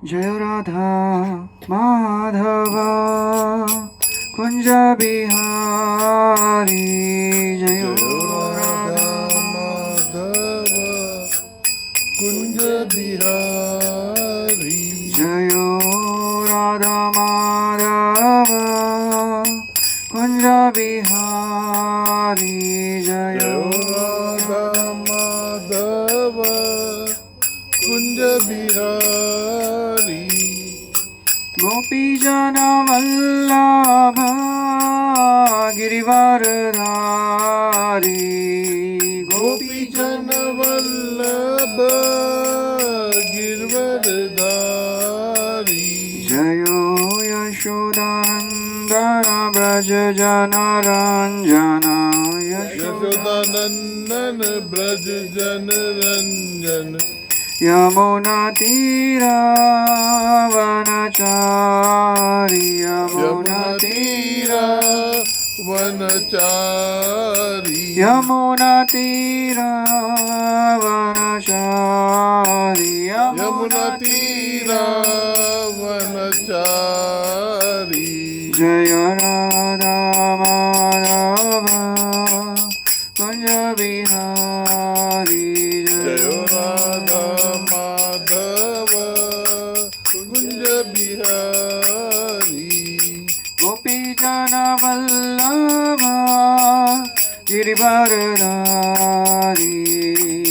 जय राधा माधव कुंज बिहारी जय राधा माधव कुंज बिहारी जय राधा माधव कुंज बिहारी जय राधा माधव कुंज बिहारी गोपी जन वल्लभ गिरिवरधारी गोपी जन वल्लभ गिरवरधारी जयो यशोदानन्दन व्रज जनरञ्जन यशोदानंदन ब्रज जन रंजन यमुनातीरावनचारि यमुनातीरा वनचारी यमुनातीरावनचारि यमुनातीरा वनचारी जय राधा माधव कुंज बिहारी जय राधा माधव कुंज बिहारी गोपी जन वल्लभ गिरिवरधारी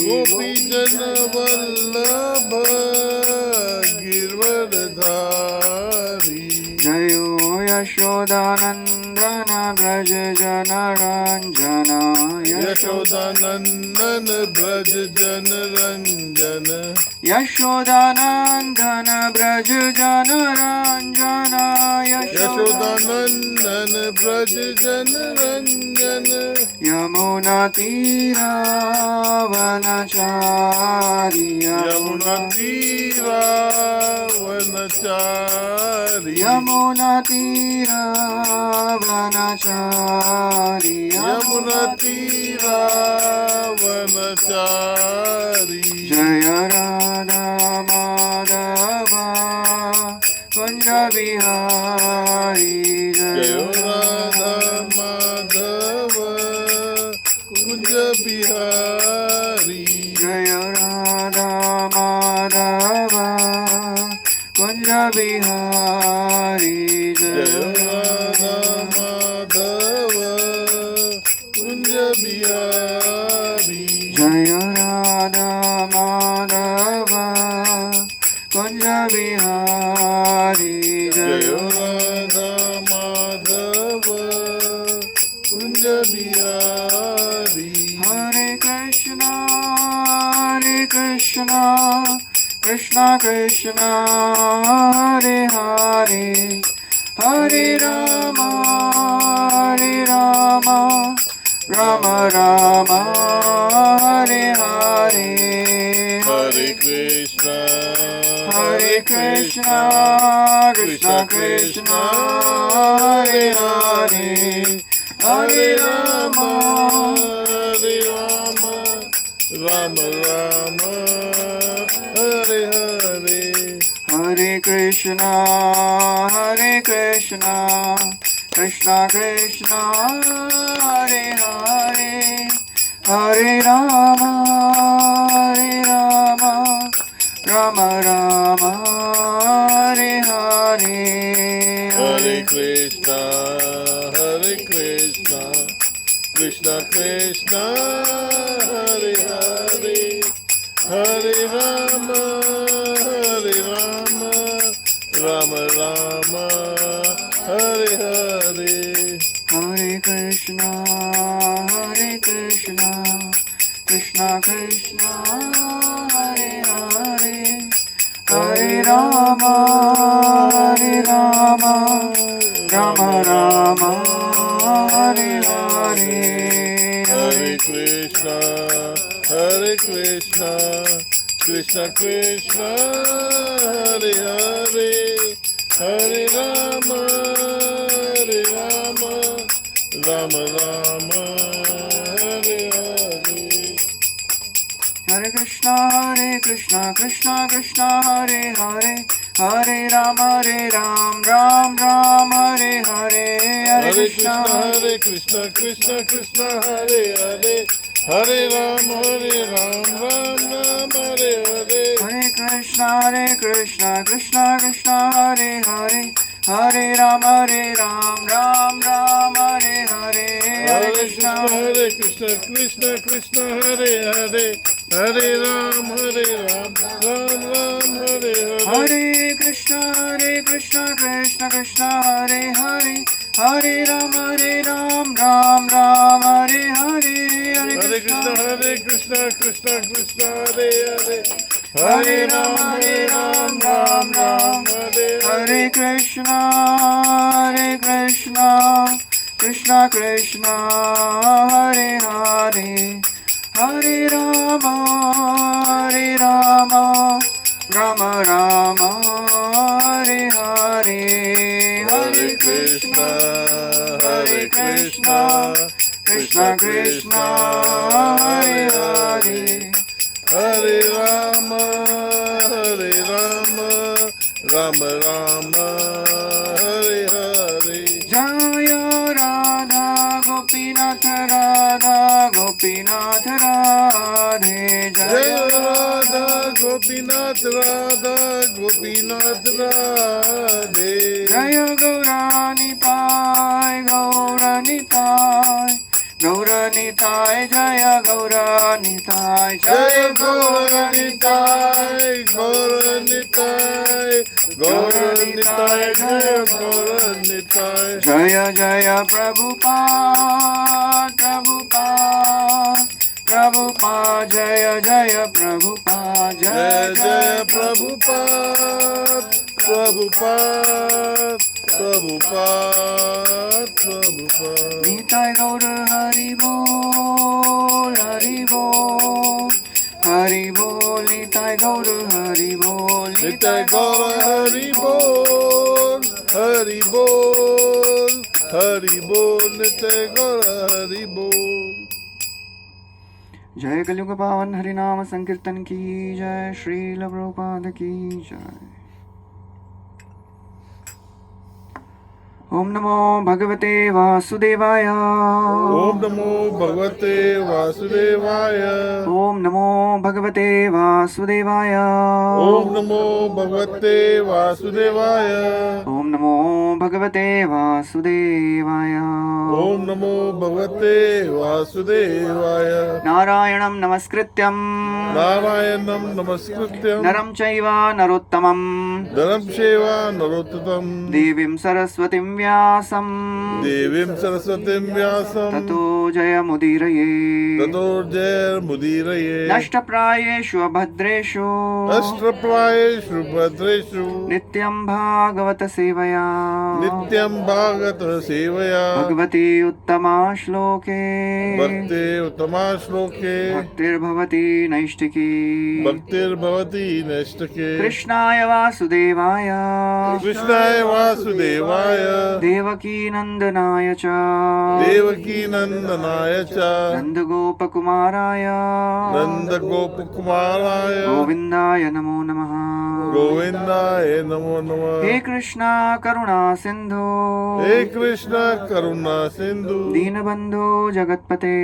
गोपी जन वल्लभ गिरवरधारी जयो यशोदानन्दन व्रज जनरञ्जन यशोदानंदन ब्रज जन रंजन यशोदानन्दन व्रज जनरञ्जन यशोदानंदन ब्रज जन रंजन यमुनातीरावनचारि यमुनातीरा वनचारी यमुनातीरावनचारि यमुनातीरा वनचारी जय राधा माधव कुंज बिहारी जय राधा माधव कुंज बिहारी जय राधा माधव कुंज बिहारी जय राधा माधव कुंज बिहारी जय राधा माधव कुंज बिहारी जय राधा माधव कुंज बिहारी हरे Krishna Krishna Krishna Hare Hare Hare Ram Ram Ram Hare Hare Hare Krishna Krishna Krishna Hare Hare Hare Ram Ram Ram Hare Hare Hare Krishna Krishna Krishna Hare Hare Hare Ram Ram Hare Hare Hare Krishna Krishna Krishna Hare Hare Hare Ram Ram Ram Hare Hare Hare Krishna Krishna Krishna Hare Hare Hare Ram Ram Hare Hare Hare Krishna Krishna Krishna Hare Hare Hare Ram Ram Ram Hare Hare Hare Krishna Krishna Krishna Hare Hare Hare Ram, Ram Ram, Hare Hare, Hare Krishna, Krishna Krishna, Hare Hare, Hare Ram, Ram Ram, Hare Hare. Hare Krishna, Krishna Krishna, Hare Hare, Hare Ram, Ram Ram, Hare Hare, Hare Krishna, Krishna Krishna, Hare Hare, Hare Ram, Ram Ram, Hare Hare. Hare Krishna, Krishna Krishna, Hare Hare, Hare Ram, Ram Ram, Hare Hare, Hare Krishna, Krishna Krishna, Hare Hare, Hare Ram, Ram Ram, Hare Hare Krishna, Krishna Krishna, Hare Hare, Hare Rama, Rama Rama, Hare Hare, Hare Krishna, Krishna Krishna, Hare Hare, Hare Rama, Rama Rama, Hare Hare. Jaya Radha Gopinath Radhe, Jaya Radha Gopinath Radhe. Jaya Gauranitai, Gauranitai, Jaya Gauranitai, Jaya Gauranitai, Jaya Gauranitai. Jaya Jaya Prabhupada, Jaya Jaya Prabhupada, Jaya Jaya Prabhupada. Nitai Gaur Hari Bol, Hari Bol, Nitai Gaur Hari Bol, Nitai Gaur Hari Bol, Hari Bol, Nitai Gaur Hari Bol. जय कलयुग पावन हरिनाम संकीर्तन की जय, श्रील प्रभुपाद की जय। ओम नमो भगवते वासुदेवाय, ओम नमो भगवते वासुदेवाय, ओम नमो भगवते वासुदेवाय, ओम नमो भगवते वासुदेवाय, ओम नमो भगवते वासुदेवाय, ओम नमो भगवते वासुदेवाय। नारायणं नमस्कृत्यं नारायणं नमस्कृत्यं नरं चैव नरोत्तमं नरं चैव नरोत्तमं देवीं सरस्वतीं व्यासं देवीं सरस्वतीं व्यासं ततो जयमुदीरये, ततो जयमुदीरये। नष्टप्रायेषु अभद्रेषु अष्टप्रायेषु भद्रेषु नित्यं भागवत सेवया, नित्यं भागवत सेवया, भगवती उत्तमा श्लोके, भक्ते उत्तमा श्लोके, भक्तिर्भवति नैष्टिकी, भक्तिर्भवति नैष्टिके। कृष्णाय वासुदेवाय, कृष्णाय वासुदेवाय, देवकी नन्दनाय च, देवकी नन्दनाय च, नन्दगोपकुमाराय, नन्दगोपकुमाराय, गोविन्दाय नमो नमः, गोविन्दाय नमो नमः। हे कृष्णा करुणा सिन्धु, हे कृष्ण करुणा सिन्धु, दीनबन्धु जगत्पते,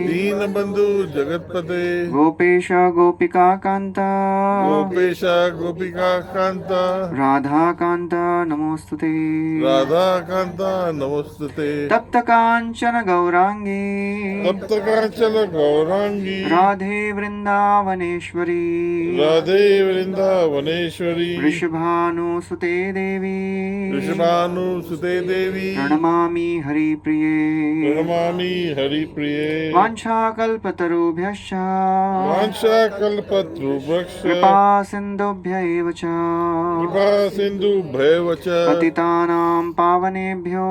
दीनबन्धु जगत्पते, गोपेश गोपिका कान्त, गोपेश गोपिका कान्त, राधाकान्त नमोस्तुते, राधाकान्त नमोस्तुते। तप्त काञ्चन गौराङ्गी, तप्त काञ्चन गौराङ्गी, राधे वृन्दावनेश्वरी, राधे वृन्दावनेश्वरी, वृषभानुसुते देवी, वृषभानुसुते देवी, प्रणमामि हरिप्रिये, प्रणमामि हरिप्रिये। वाञ्छाकल्पतरुभ्यश्च, वाञ्छाकल्पतरुभ्यश्च, कृपा सिन्धुभ्य एव च, कृपा सिन्धुभ्येव च, पतितानां पावनेभ्यो,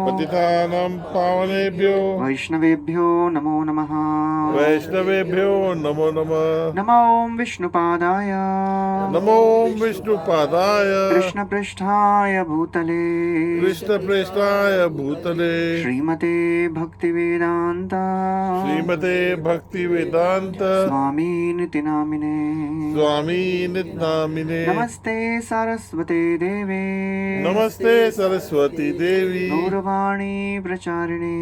पतितानां पावनेभ्यो, वैष्णवेभ्यो नमो नमः, वैष्णवेभ्यो नमो नमः। नमो ओम विष्णुपादाय नमो विष्णुपादाय कृष्णपृष्ठाय भूतले कृष्णप्रेष्ठाय भूतले श्रीमते भक्तिवेदांत श्रीमते भक्तिवेदांत स्वामीनिति नामिने स्वामी नित्यामिने। नमस्ते सरस्वते देवे नमस्ते सरस्वती देवी गौरवाणी प्रचारिणे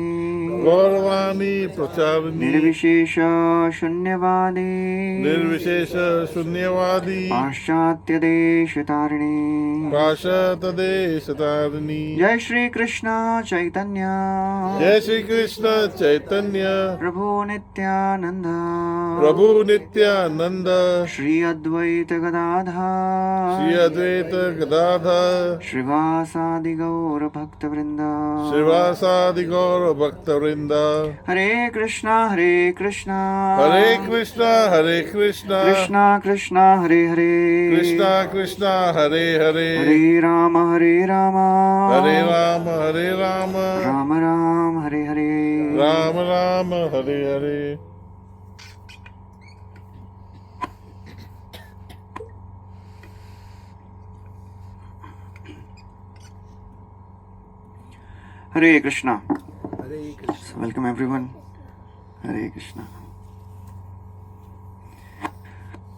गौरवाणी प्रचारिणी निर्विशेष शून्यवादी निर्विशेष शून्यवादी पाश्चात्य देश तारिणे पाशतदेश तारिणी। जय श्री कृष्ण चैतन्य जय श्री कृष्ण चैतन्य प्रभु नित्यानंद प्रभु नित्यानंद श्री अद्वैत गदाधर श्री अद्वैत गदाधर श्रीवासादि गौर भक्त वृंद श्रीवासादि गौर भक्त वृंद। हरे कृष्णा हरे कृष्ण हरे कृष्ण कृष्णा कृष्णा हरे हरे कृष्ण कृष्ण हरे हरे हरे राम हरे Ram Ram Ram Hare Hare Ram Ram Hare Hare. Hare Krishna. Hare Krishna. So welcome everyone. Hare Krishna.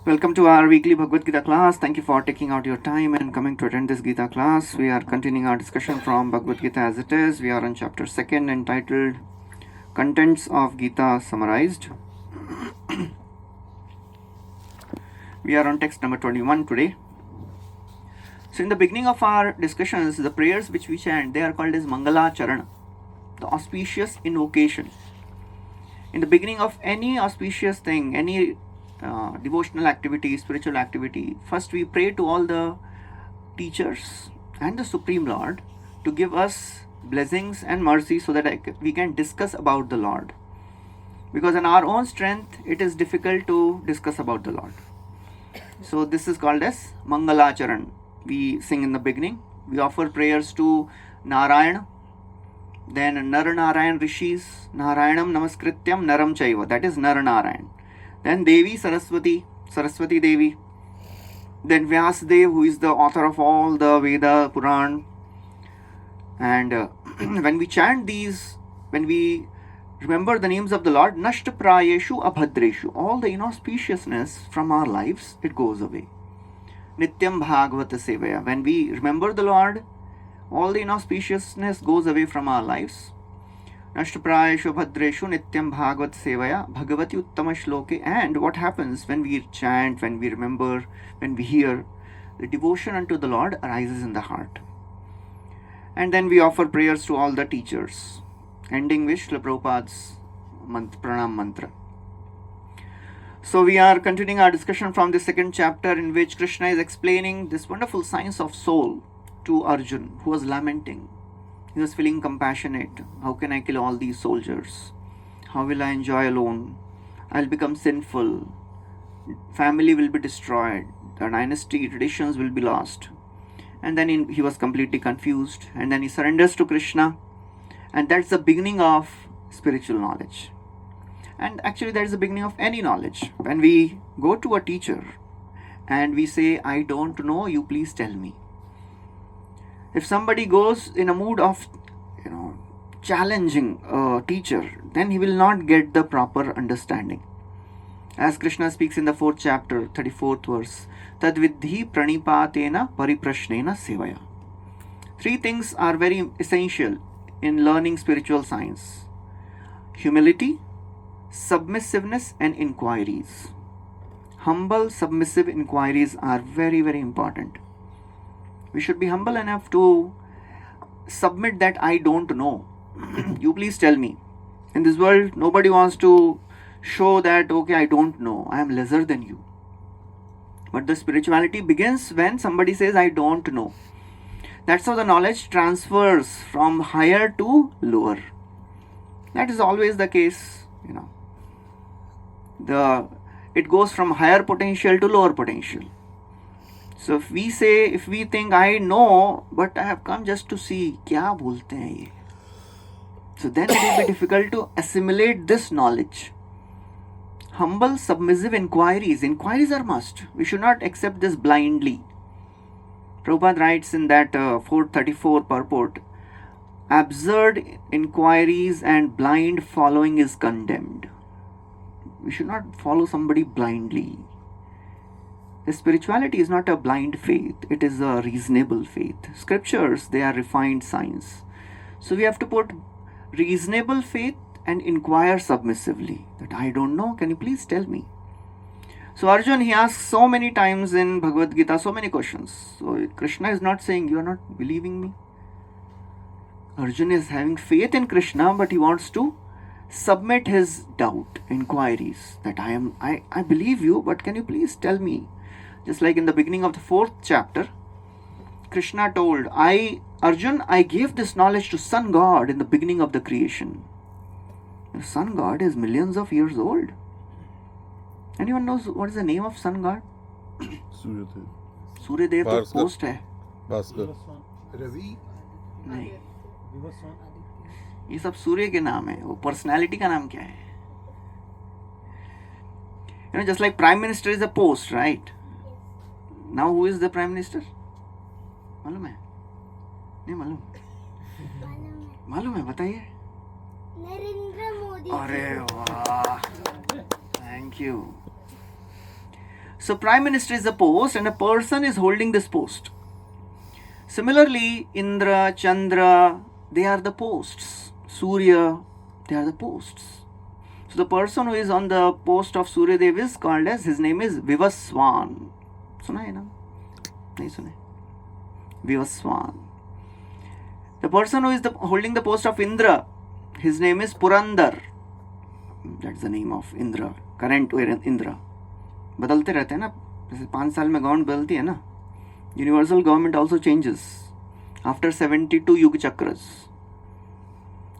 Welcome to our weekly Bhagavad Gita class. Thank you for taking out your time and coming to attend this Gita class. We are continuing our discussion from Bhagavad Gita as it is. We are on chapter 2 entitled Contents of Gita Summarized. We are on text number 21 today. So in the beginning of our discussions, the prayers which we chant, they are called as Mangala Charana, the auspicious invocation. In the beginning of any auspicious thing, any devotional activity, spiritual activity, first we pray to all the teachers and the Supreme Lord to give us blessings and mercy so that we can discuss about the Lord. Because in our own strength, it is difficult to discuss about the Lord. So this is called as Mangala Charan. We sing in the beginning. We offer prayers to Narayana, then Nar Narayan Rishis, Narayanam Namaskrityam Naram Chaiva, that is Nar Narayan. Then Devi Saraswati, Saraswati Devi. Then Vyasadev, who is the author of all the Veda, Puran. And when we chant these, when we remember the names of the Lord, Nashta Prayeshu Abhadreshu, all the inauspiciousness from our lives, it goes away. Nityam Bhagavata Sevaya. When we remember the Lord, all the inauspiciousness goes away from our lives. Nashtaprayeshu Bhadreshu Nityam Bhagavata Sevaya Bhagavati Uttama Shloke. And what happens when we chant, when we remember, when we hear, the devotion unto the Lord arises in the heart. And then we offer prayers to all the teachers, ending with Srila Prabhupada's Pranam Mantra. So we are continuing our discussion from the second chapter, in which Krishna is explaining this wonderful science of soul to Arjun, who was lamenting. He was feeling compassionate. How can I kill all these soldiers? How will I enjoy alone? I'll become sinful. Family will be destroyed. The dynasty traditions will be lost. And then he was completely confused. And then he surrenders to Krishna. And that's the beginning of spiritual knowledge. And actually that is the beginning of any knowledge. When we go to a teacher and we say, I don't know, you please tell me. If somebody goes in a mood of, challenging a teacher, then he will not get the proper understanding. As Krishna speaks in the 4th chapter, 34th verse, Tad vidhi pranipatena pariprashnena sevaya. 3 things are very essential in learning spiritual science: humility, submissiveness, and inquiries. Humble, submissive inquiries are very, very important. We should be humble enough to submit that I don't know. You please tell me. In this world, nobody wants to show that, okay, I don't know, I am lesser than you. But the spirituality begins when somebody says, I don't know. That's how the knowledge transfers from higher to lower. That is always the case, It goes from higher potential to lower potential. So if we think I know, but I have come just to see, kya bolte hain ye? So then it will be difficult to assimilate this knowledge. Humble, submissive inquiries. Inquiries are must. We should not accept this blindly. Prabhupada writes in that 434 purport, absurd inquiries and blind following is condemned. We should not follow somebody blindly. The spirituality is not a blind faith, it is a reasonable faith. Scriptures, they are refined science. So we have to put reasonable faith and inquire submissively. That I don't know, can you please tell me? So Arjun, he asks so many times in Bhagavad Gita, so many questions. So Krishna is not saying, you are not believing me. Arjun is having faith in Krishna, but he wants to submit his doubt, inquiries, that I believe you, but can you please tell me? Just like in the beginning of the 4th chapter, Krishna told, Arjun, I gave this knowledge to Sun God in the beginning of the creation. The Sun God is millions of years old. Anyone knows what is the name of Sun God? Suryadev. Suryadev तो post है. Bhaskar. Ravi नहीं, ये सब सूर्य के नाम है. वो personality का नाम क्या है? Just like Prime Minister is a post, right? Now who is the Prime Minister? मालूम है? नहीं मालूम? मालूम है, बताइए. नरेंद्र मोदी. अरे वाह, thank you. So Prime Minister is a post and a person is holding this post. Similarly, Indra, Chandra, they are the posts. Surya, they are the posts. So the person who is on the post of Surya Dev is called as, his name is Vivaswan. सुना है ना? नहीं सुने? Vivaswan. The person who is holding the post of Indra, his name is Purandar. That's the name of Indra, current Indra. बदलते रहते हैं ना, जैसे 5 साल में गवर्नमेंट बदलती है ना. Universal government also changes after 72 Yuga Chakras.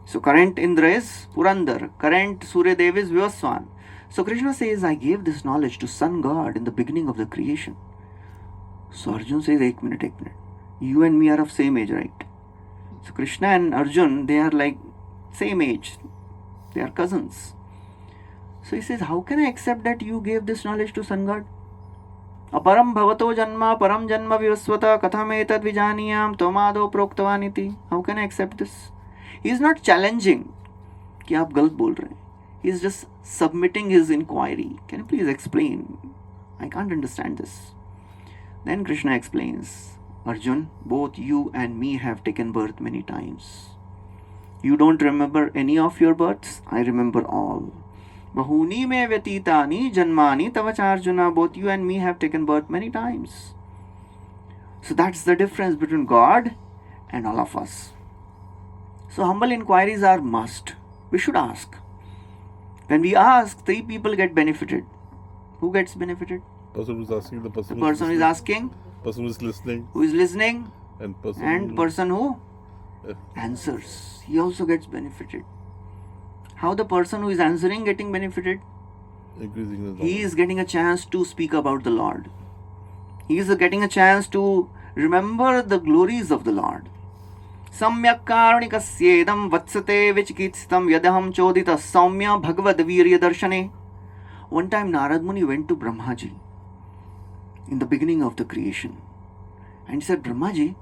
So current Indra is Purandar, current Surya Dev is Vivaswan. So Krishna says, I gave this knowledge to Sun God in the beginning of the creation. So Arjun says, एक minute. You and me are of same age, right? So Krishna and Arjun, they are like same age. They are cousins. So he says, how can I accept that you gave this knowledge to Sun God? Aparam bhavato janma param janma vivasvata katham etad vijaniyam tomado proktavaniti. How can I accept this? He is not challenging कि आप गलत बोल रहे हैं. He is just submitting his inquiry. Can you please explain? I can't understand this. Then Krishna explains, Arjun, both you and me have taken birth many times. You don't remember any of your births? I remember all. Bahuni me vyatitani janmani tavacharjuna. Both you and me have taken birth many times. So that's the difference between God and all of us. So humble inquiries are must. We should ask. When we ask, 3 people get benefited. Who gets benefited? Person who is asking, the person who Person who is asking, person who is listening, who is listening, and person and person who Yeah. answers. He also gets benefited. How the person who is answering getting benefited? increasing the He knowledge. is getting a chance to speak about the Lord. He is getting a chance to remember the glories of the Lord. Samyak karunikasyeedam vatsate vichikitstam yadaham chodita saumya bhagavad virya darshane. One time Narad Muni went to Brahmaji in the beginning of the creation and he said, Brahmaji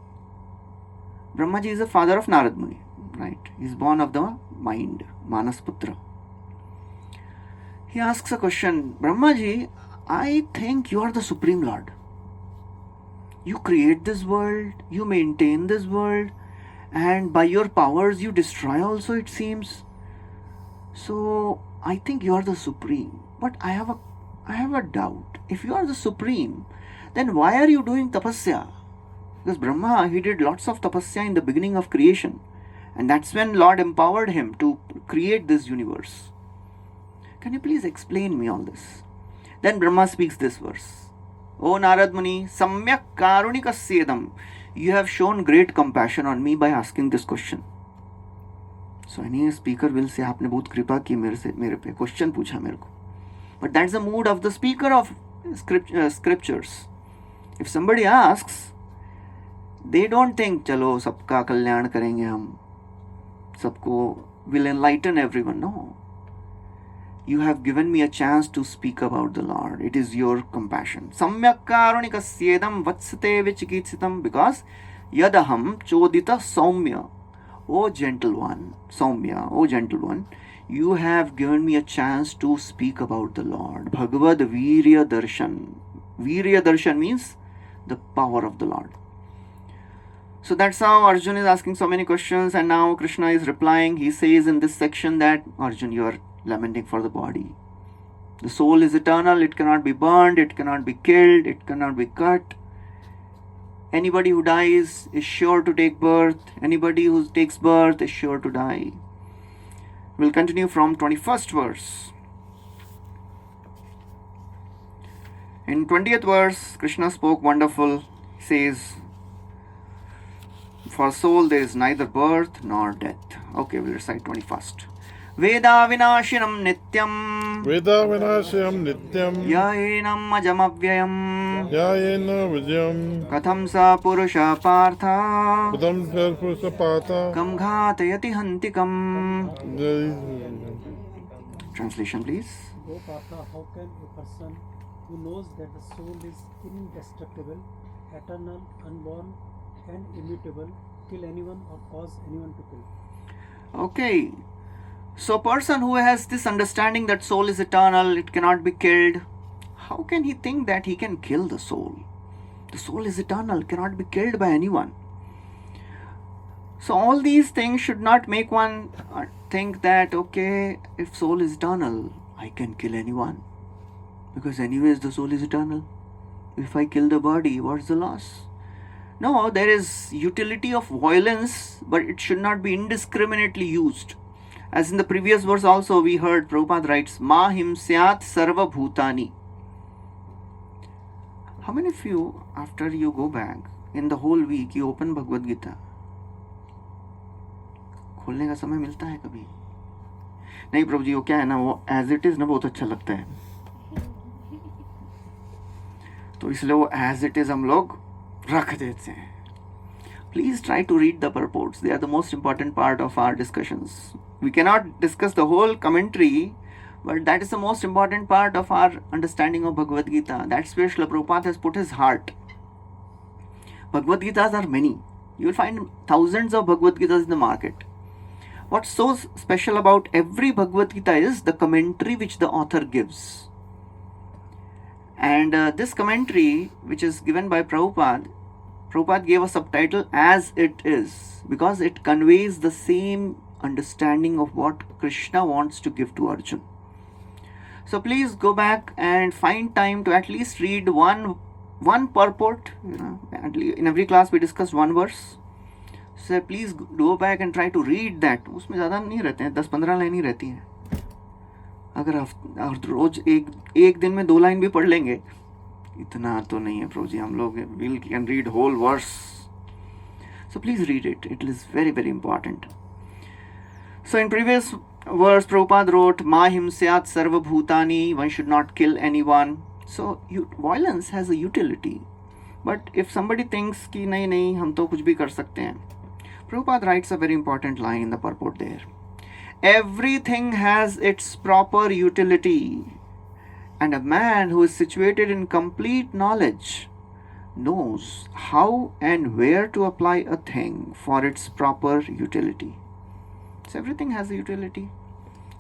is the father of Narad Muni, right? He is born of the mind, Manas Putra. He asks a question, Brahmaji, I think you are the Supreme Lord. You create this world, you maintain this world, and by your powers you destroy also, it seems. So I think you are the Supreme. But I have a doubt. If you are the Supreme, then why are you doing tapasya? Because Brahma, he did lots of tapasya in the beginning of creation. And that's when Lord empowered him to create this universe. Can you please explain me all this? Then Brahma speaks this verse. O Narad Muni, samyak karunikasyeedam. You have shown great compassion on me by asking this question. So any speaker will say, आपने बहुत कृपा की मेरे पे question पूछा मेरे को. But that's the mood of the speaker of scriptures. If somebody asks, they don't think, चलो सबका कल्याण करेंगे हम, सबको will enlighten everyone. No. you have given me a chance to speak about the Lord. It is your compassion. Samyak karunikasjedam vatsate vichikitsitam, because yadaham chodita saumya. O gentle one, Saumya, O gentle one, you have given me a chance to speak about the Lord. Bhagavad Virya Darshan. Virya Darshan means the power of the Lord. So that's how Arjun is asking so many questions, and now Krishna is replying. He says in this section that, Arjun, you are lamenting for the body. The soul is eternal, it cannot be burned, it cannot be killed, it cannot be cut. Anybody who dies is sure to take birth. Anybody who takes birth is sure to die. We'll continue from 21st verse. In 20th verse, Krishna spoke wonderful. He says, for soul there is neither birth nor death. Okay, we'll recite 21st. Veda vinashinam nityam. Veda vinashayam nityam. Yaenam ajamavyayam. Yayena vijayam. Katham sa purusha partha. Padam sarpusapata. Kam ghatayati hantikam. Translation please. O Partha, how can a person who knows that the soul is indestructible, eternal, unborn, and immutable kill anyone or cause anyone to kill? Okay. So a person who has this understanding that soul is eternal, it cannot be killed, how can he think that he can kill the soul? The soul is eternal, cannot be killed by anyone. So all these things should not make one think that, okay, if soul is eternal, I can kill anyone. Because anyways the soul is eternal. If I kill the body, what's the loss? No, there is utility of violence, but it should not be indiscriminately used. As in the previous verse also we heard, Prabhupada writes, Ma himsyat sarva bhutani. How many of you, after you go back, in the whole week, you open Bhagavad Gita? खोलने का समय मिलता है कभी? नहीं प्रभु जी, वो क्या है ना, वो as it is ना बहुत अच्छा लगता है, तो इसलिए वो as it is हम लोग रख देते हैं. Please try to read the purports. They are the most important part of our discussions. We cannot discuss the whole commentary, but that is the most important part of our understanding of Bhagavad Gita. That's where Srila Prabhupada has put his heart. Bhagavad Gitas are many. You will find thousands of Bhagavad Gitas in the market. What's so special about every Bhagavad Gita is the commentary which the author gives. And this commentary, which is given by Prabhupada gave a subtitle as it is, because it conveys the same understanding of what Krishna wants to give to Arjun. So please go back and find time to at least read one purport. In every class we discuss one verse. So please go back and try to read that. उसमें ज़्यादा नहीं रहते हैं, 10-15 line ही रहती हैं. अगर आप रोज एक दिन में 2 लाइन भी पढ़ लेंगे, इतना तो नहीं है प्रभु जी, हम लोग we can read whole verse. So please read it. It is very, very important. So in previous verse, Prabhupada wrote, Ma himsyat sarva bhutani, one should not kill anyone. So violence has a utility. But if somebody thinks कि नहीं हम तो कुछ भी कर सकते हैं, Prabhupada writes a very important line in the purport there. Everything has its proper utility. And a man who is situated in complete knowledge knows how and where to apply a thing for its proper utility. So everything has a utility.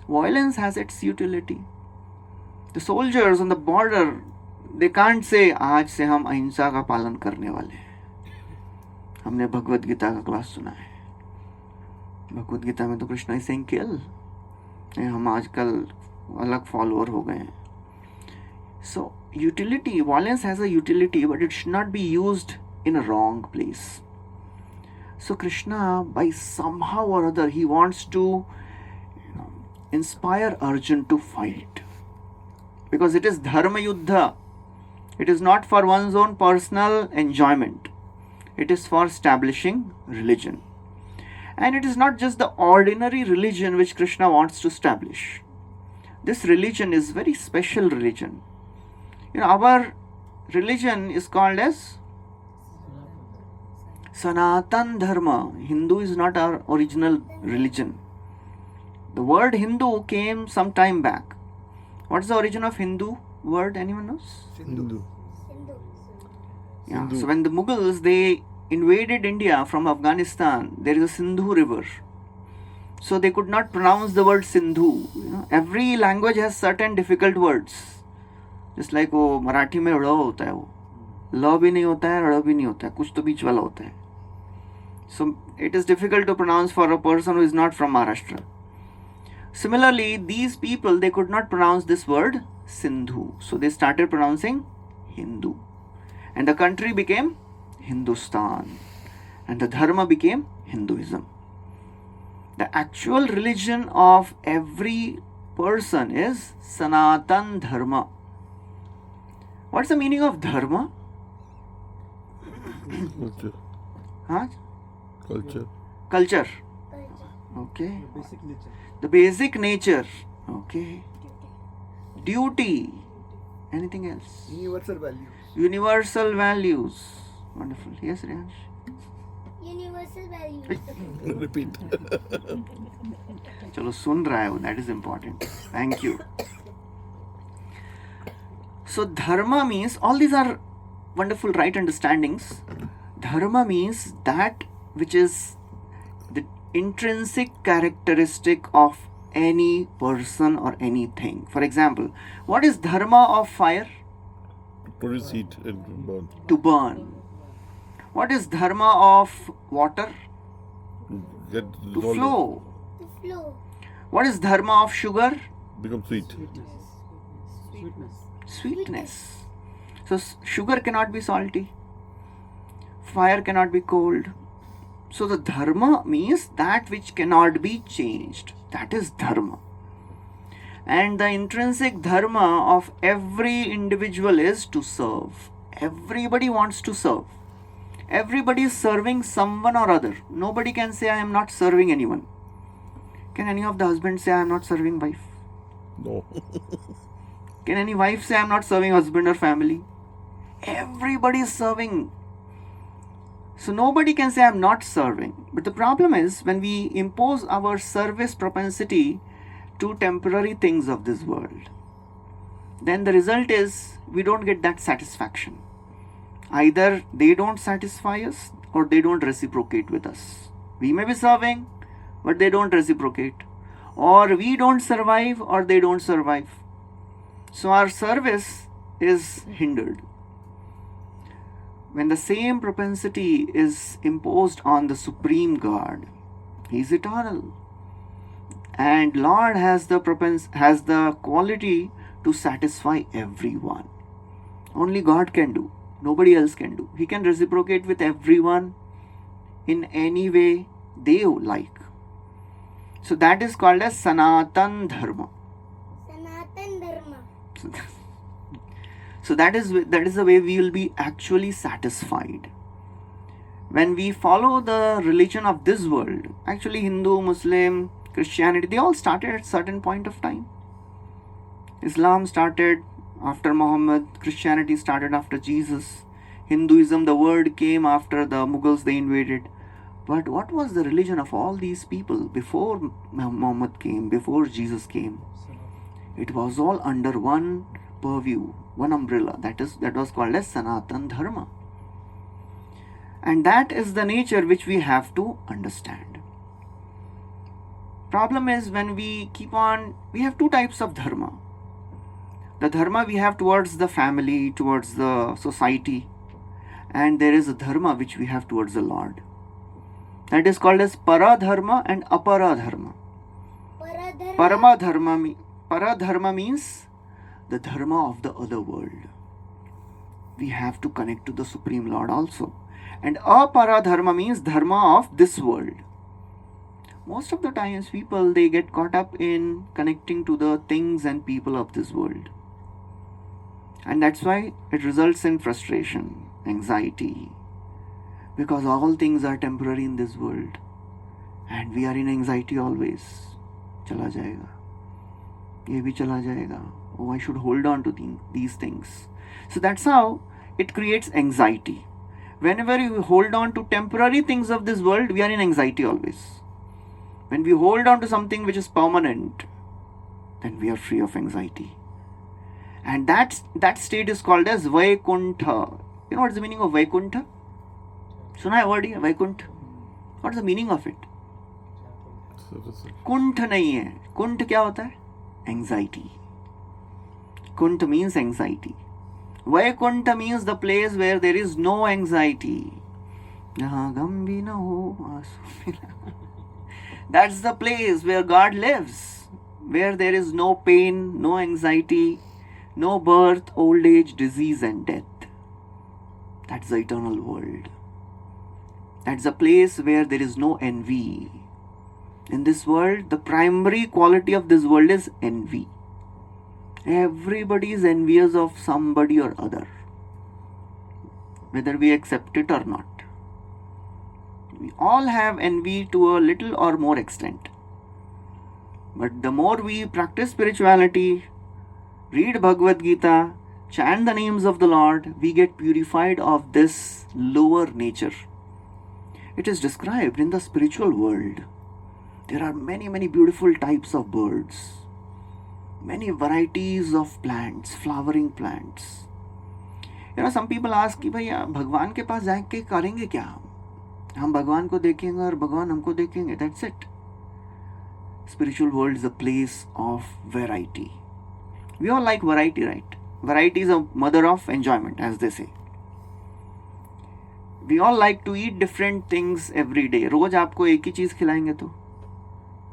Violence has its utility. The soldiers on the border, they can't say, आज से हम अहिंसा का पालन करने वाले हैं. हमने भगवद गीता का क्लास सुना है. भगवद गीता में तो कृष्ण is saying kill. हम आजकल अलग फॉलोअर हो गए हैं. So utility, violence has a utility, but it should not be used in a wrong place. So Krishna, by somehow or other, he wants to inspire Arjun to fight. Because it is dharma yuddha. It is not for one's own personal enjoyment. It is for establishing religion. And it is not just the ordinary religion which Krishna wants to establish. This religion is very special religion. Our religion is called as Sanatan Dharma. Hindu is not our original religion. The word Hindu came some time back. What's the origin of Hindu word? Anyone knows? Hindu. Yeah. Sindhu. So when the Mughals, they invaded India from Afghanistan, there is a Sindhu river. So they could not pronounce the word Sindhu. Every language has certain difficult words. Just like वो मराठी में ड़ होता है, वो ल भी नहीं होता है, ड़ भी नहीं होता है, कुछ तो बीच वाला होता है. So it is difficult to pronounce for a person who is not from Maharashtra. Similarly, these people, they could not pronounce this word Sindhu. So they started pronouncing Hindu. And the country became Hindustan. And the dharma became Hinduism. The actual religion of every person is Sanatan Dharma. What's the meaning of dharma? Culture. Huh? Culture. Culture. Okay. Basic nature. The basic nature. Okay. Duty. Anything else? Universal values. Universal values. Wonderful. Yes, Riyansh. Universal values. Repeat. चलो सुन रहा है वो, that is important. Thank you. So dharma means, all these are wonderful right understandings. Dharma means that which is the intrinsic characteristic of any person or anything. For example, what is dharma of fire? Produce heat and burn. To burn. What is dharma of water? Get To dissolved. flow. To flow. What is dharma of sugar? Become sweet. Sweetness. Sweetness. So sugar cannot be salty. Fire cannot be cold. So the dharma means that which cannot be changed. That is dharma. And the intrinsic dharma of every individual is to serve. Everybody wants to serve. Everybody is serving someone or other. Nobody can say I am not serving anyone. Can any of the husbands say I am not serving wife? No. Can any wife say I am not serving husband or family? Everybody is serving. So nobody can say I am not serving. But the problem is when we impose our service propensity to temporary things of this world, then the result is we don't get that satisfaction. Either they don't satisfy us or they don't reciprocate with us. We may be serving, but they don't reciprocate. Or we don't survive or they don't survive. So our service is hindered. When the same propensity is imposed on the Supreme God, He is eternal. And Lord has the quality to satisfy everyone. Only God can do. Nobody else can do. He can reciprocate with everyone in any way they like. So that is called as Sanatan Dharma. Sanatan Dharma. So that is the way we will be actually satisfied. When we follow the religion of this world, actually Hindu, Muslim, Christianity, they all started at a certain point of time. Islam started after Muhammad, Christianity started after Jesus, Hinduism, the word came after the Mughals, they invaded. But what was the religion of all these people before Muhammad came, before Jesus came? It was all under one purview, one umbrella. That was called as Sanatan Dharma. And that is the nature which we have to understand. Problem is when we have two types of dharma. The dharma we have towards the family, towards the society, and there is a dharma which we have towards the Lord. That is called as Paradharma and Aparadharma. Paradharma means the dharma of the other world. We have to connect to the Supreme Lord also. And Aparadharma means dharma of this world. Most of the times people, they get caught up in connecting to the things and people of this world. And that's why it results in frustration, anxiety. Because all things are temporary in this world. And we are in anxiety always. Chala jayega. Ye bhi chala jayega. Oh, I should hold on to these things. So that's how it creates anxiety. Whenever you hold on to temporary things of this world, we are in anxiety always. When we hold on to something which is permanent, then we are free of anxiety. And that state is called as Vaikuntha. You know what's the meaning of Vaikuntha? सुना है word ये Vaikuntha? What's the meaning of it? कुंठ नहीं है. कुंठ क्या होता है? Anxiety. Kuntha means anxiety. Vaikuntha means the place where there is no anxiety. जहाँ गम भी न हो, आंसू भी न. That's the place where God lives, where there is no pain, no anxiety, no birth, old age, disease and death. That's the eternal world. That's a place where there is no envy. In this world, the primary quality of this world is envy. Everybody is envious of somebody or other, whether we accept it or not. We all have envy to a little or more extent. But the more we practice spirituality, read Bhagavad Gita, chant the names of the Lord, we get purified of this lower nature. It is described in the spiritual world. There are many, many beautiful types of birds, many varieties of plants, flowering plants. You know, some people ask कि भैया भगवान के पास जाके करेंगे क्या हम भगवान को देखेंगे और भगवान हमको देखेंगे. That's it. Spiritual world is a place of variety. We all like variety, right? Variety is a mother of enjoyment, as they say. We all like to eat different things every day. रोज आपको एक ही चीज खिलाएंगे तो.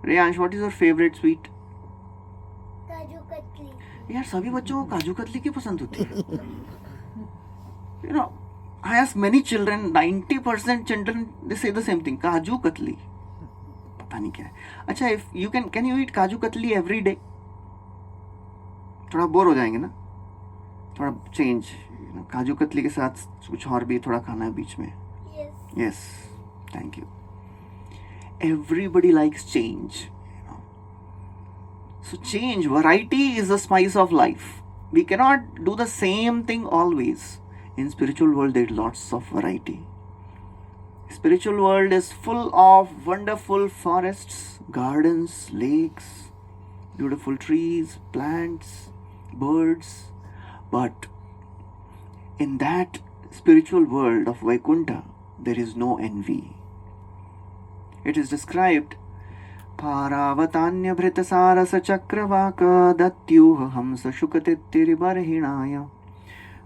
Reyansh, what is your favorite sweet? Kaju katli. यार सभी बच्चों को काजू कतली की पसंद होती है. You know, I ask many children, 90% children, they say the same thing. Kaju katli. पता नहीं क्या है. अच्छा, if you can you eat kaju katli every day? थोड़ा बोर हो जाएंगे ना. थोड़ा चेंज. काजू कतली के साथ कुछ और भी थोड़ा खाना है बीच में. Yes. Yes, thank you. Everybody likes change. So change, variety is the spice of life. We cannot do the same thing always. In spiritual world, there is lots of variety. Spiritual world is full of wonderful forests, gardens, lakes, beautiful trees, plants, birds. But in that spiritual world of Vaikuntha, there is no envy. It is described Paravatanya Bhritasarasa Chakravaka Datyuha Hamsa Shukatitiribarhinaya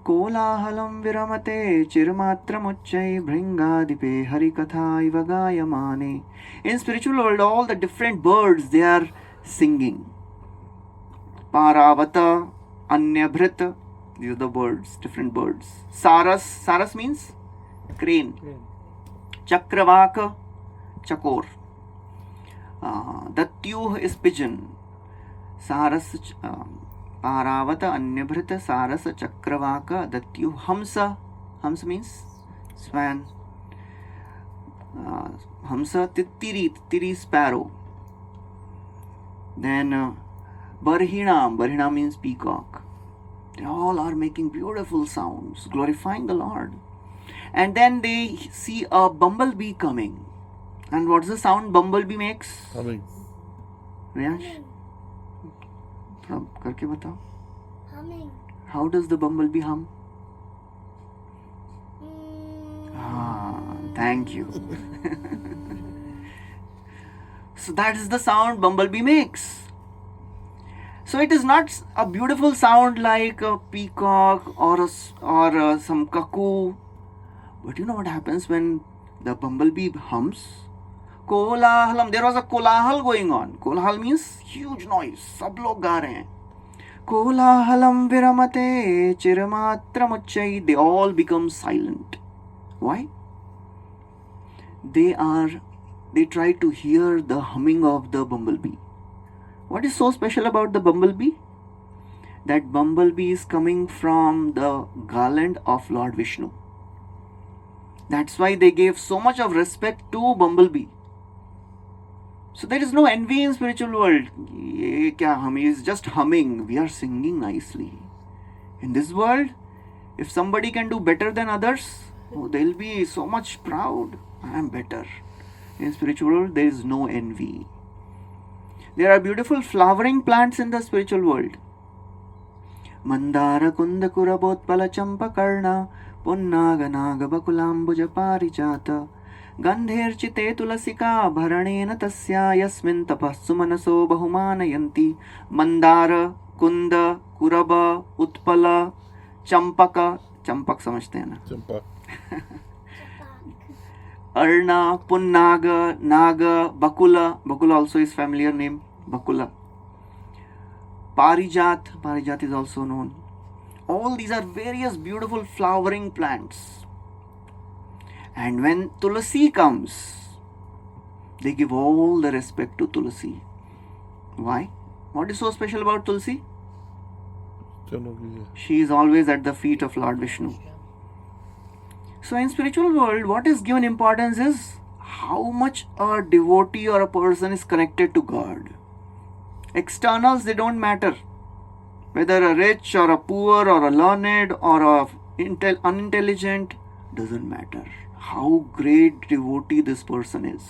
Kolahalam Viramate Chirmatramuchai Bhringadipe Harikatha Ivagayamane. In spiritual world, all the different birds, they are singing. Paravata, Anyabhrita, these are the birds, different birds. Saras means crane. Chakravaka, chakor. Datyuh is pigeon. Saras, Paravata, Anyabhrita, Sarasa, Chakravaka, Datyuh, Hamsa. Hamsa means swan. Hamsa, Titiri sparrow. Then Barhina means peacock. They all are making beautiful sounds, glorifying the Lord. And then they see a bumblebee coming. And what's the sound bumblebee makes? Humming. Riyash? थोड़ा करके बताओ. Humming. How does the bumblebee hum? Thank you. So that is the sound bumblebee makes. So it is not a beautiful sound like a peacock or some cuckoo. But you know what happens when the bumblebee hums? Kolahalam. There was a kolahal going on. Kolahal means huge noise. सब लोग गा रहे हैं. Kolahalam viramate chiramatramuchai. They all become silent. Why? They try to hear the humming of the bumblebee. What is so special about the bumblebee? That bumblebee is coming from the garland of Lord Vishnu. That's why they gave so much of respect to bumblebee. So there is no envy in spiritual world. Ye kya hum? He is just humming. We are singing nicely. In this world, if somebody can do better than others, they'll be so much proud. I am better. In spiritual world, there is no envy. There are beautiful flowering plants in the spiritual world. Mandara kunda kurabotpala champakarna Punnaganaga bakulambuja parijata Gandherchite tulasika bharanena tasya yasmin tapassu manaso bahumanayanti Mandara kunda kuraba utpala champaka champak समझते हैं ना Champa. Arna, Punnaga, Naga, Bakula. Bakula also is familiar name. Bakula. Parijat. Parijat is also known. All these are various beautiful flowering plants. And when Tulasi comes, they give all the respect to Tulasi. Why? What is so special about Tulsi? Chanogya. She is always at the feet of Lord Vishnu. So in spiritual world, what is given importance is how much a devotee or a person is connected to God. Externals, they don't matter. Whether a rich or a poor or a learned or a unintelligent, doesn't matter. How great devotee this person is.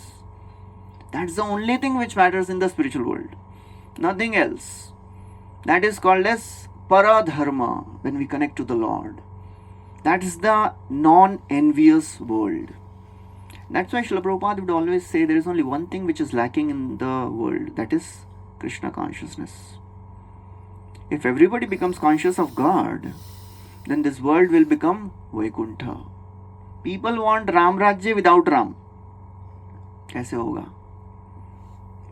That's the only thing which matters in the spiritual world. Nothing else. That is called as paradharma when we connect to the Lord. That is the non-envious world. That's why Srila Prabhupada would always say there is only one thing which is lacking in the world, that is Krishna consciousness. If everybody becomes conscious of God, then this world will become Vaikuntha. People want Ram Rajya without Ram. कैसे होगा?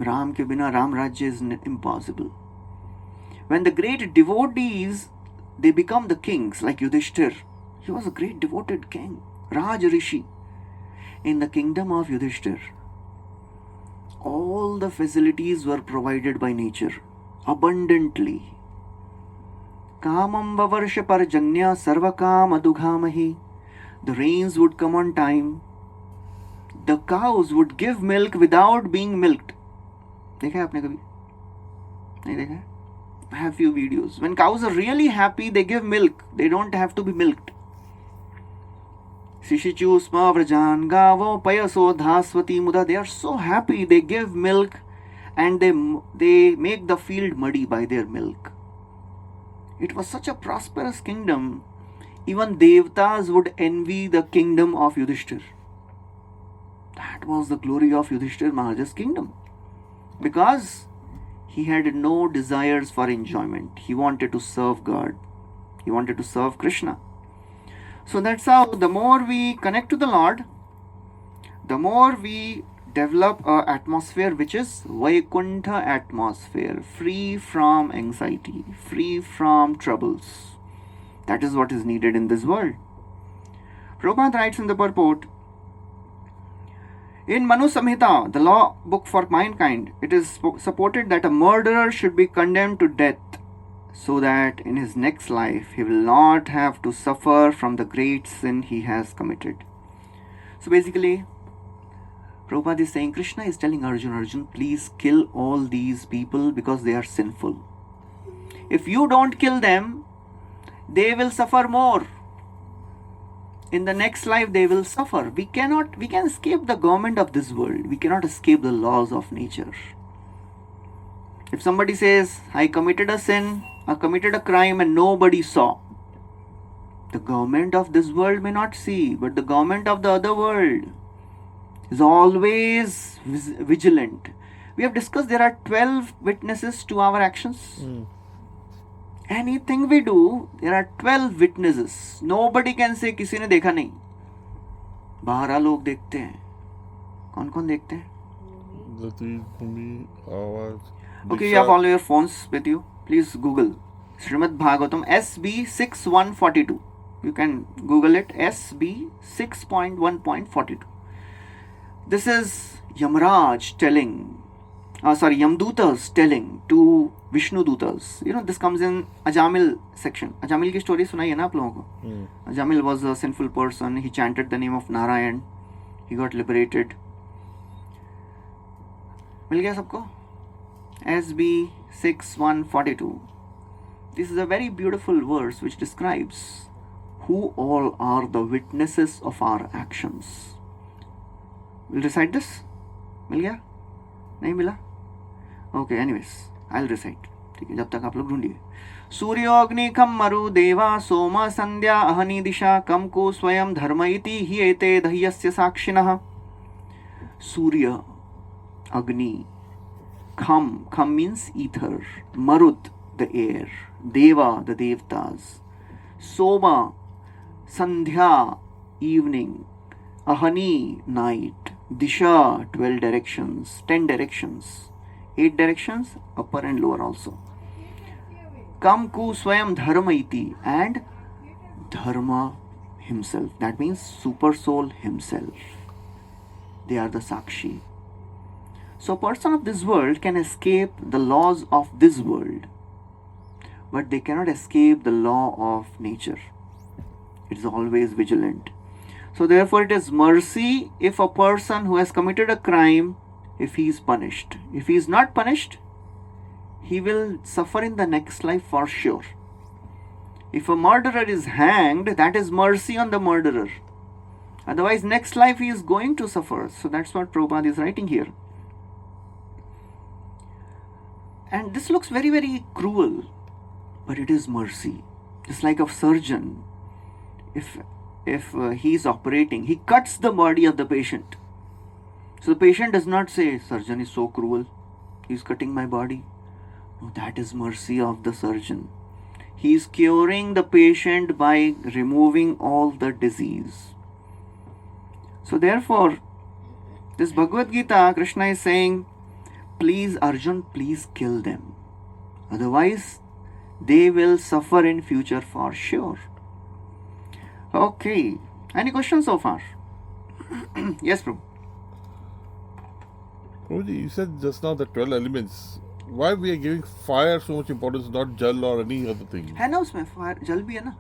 Ram के बिना Ram Rajya is impossible. When the great devotees, they become the kings like Yudhishthir. He was a great devoted king, Raj Rishi. In the kingdom of Yudhishthir, all the facilities were provided by nature, abundantly. Kamam vavarsha parjanya sarvakam adugamahi. The rains would come on time. The cows would give milk without being milked. देखा है आपने कभी? नहीं देखा है? I have few videos. When cows are really happy, they give milk. They don't have to be milked. Shishichu sma vrajan gavo payaso dhaswati muda. They are so happy. They give milk and they make the field muddy by their milk. It was such a prosperous kingdom. Even Devtas would envy the kingdom of Yudhishthir. That was the glory of Yudhishthir Maharaj's kingdom. Because he had no desires for enjoyment. He wanted to serve God. He wanted to serve Krishna. So that's how the more we connect to the Lord, the more we develop an atmosphere which is Vaikuntha atmosphere, free from anxiety, free from troubles. That is what is needed in this world. Prabhupada writes in the purport, in Manu Samhita, the law book for mankind, it is supported that a murderer should be condemned to death so that in his next life he will not have to suffer from the great sin he has committed. So basically, Prabhupada is saying, Krishna is telling Arjun, please kill all these people because they are sinful. If you don't kill them, they will suffer more. In the next life they will suffer. We can escape the government of this world. We cannot escape the laws of nature. If somebody says, I committed a sin, I committed a crime and nobody saw, the government of this world may not see, but the government of the other world is always vigilant. We have discussed there are 12 witnesses to our actions. Anything we do, there are 12 witnesses. Nobody can say किसी ने देखा नहीं. बारह लोग देखते हैं. कौन कौन देखते हैं? Gati, Bhumi, Awaz. Okay, you have all your phones with you. Please Google Shrimad Bhagavatam SB 6.142. You can Google it, SB 6.1.42. This is Yamraj telling, Yamdutas telling to Vishnu Dutas. You know, this comes in Ajamil section. Ajamil की story सुनाई है ना आप लोगों को? Ajamil was a sinful person. He chanted the name of Narayan. He got liberated. मिल गया सबको? SB 6.142. This is a very beautiful verse which describes who all are the witnesses of our actions. We'll recite this. मिल गया? नहीं मिला? Okay, anyways, I'll recite. ठीक है, जब तक आप लोग ढूंढिए. सूर्योग्नि खम मरु देवा सोम संध्या अहनि दिशा कम को स्वयं धर्म इति हि एते दह्यस्य साक्षिणः. Surya, Agni, Kham means ether, Marut, the air, Deva, the Devtas, Soma, Sandhya, evening, Ahani, night, Disha, 12 directions, 10 directions, 8 directions, upper and lower also. Kam ku swayam dharma iti, and Dharma himself, that means super soul himself. They are the Sakshi. So a person of this world can escape the laws of this world, but they cannot escape the law of nature. It is always vigilant. So therefore it is mercy if a person who has committed a crime, if he is punished. If he is not punished, he will suffer in the next life for sure. If a murderer is hanged, that is mercy on the murderer. Otherwise, next life he is going to suffer. So that's what Prabhupada is writing here. And this looks very, very cruel, but it is mercy. It's like a surgeon. If he is operating, he cuts the body of the patient. So the patient does not say, surgeon is so cruel, he is cutting my body. No, that is mercy of the surgeon. He is curing the patient by removing all the disease. So therefore, this Bhagavad Gita, Krishna is saying, please Arjun, please kill them. Otherwise, they will suffer in future for sure. Okay. Any questions so far? Yes, Prabhu. Prabhuji, you said just now the 12 elements. Why we are giving fire so much importance, not jal or any other thing? है ना उसमें fire, जल भी है ना?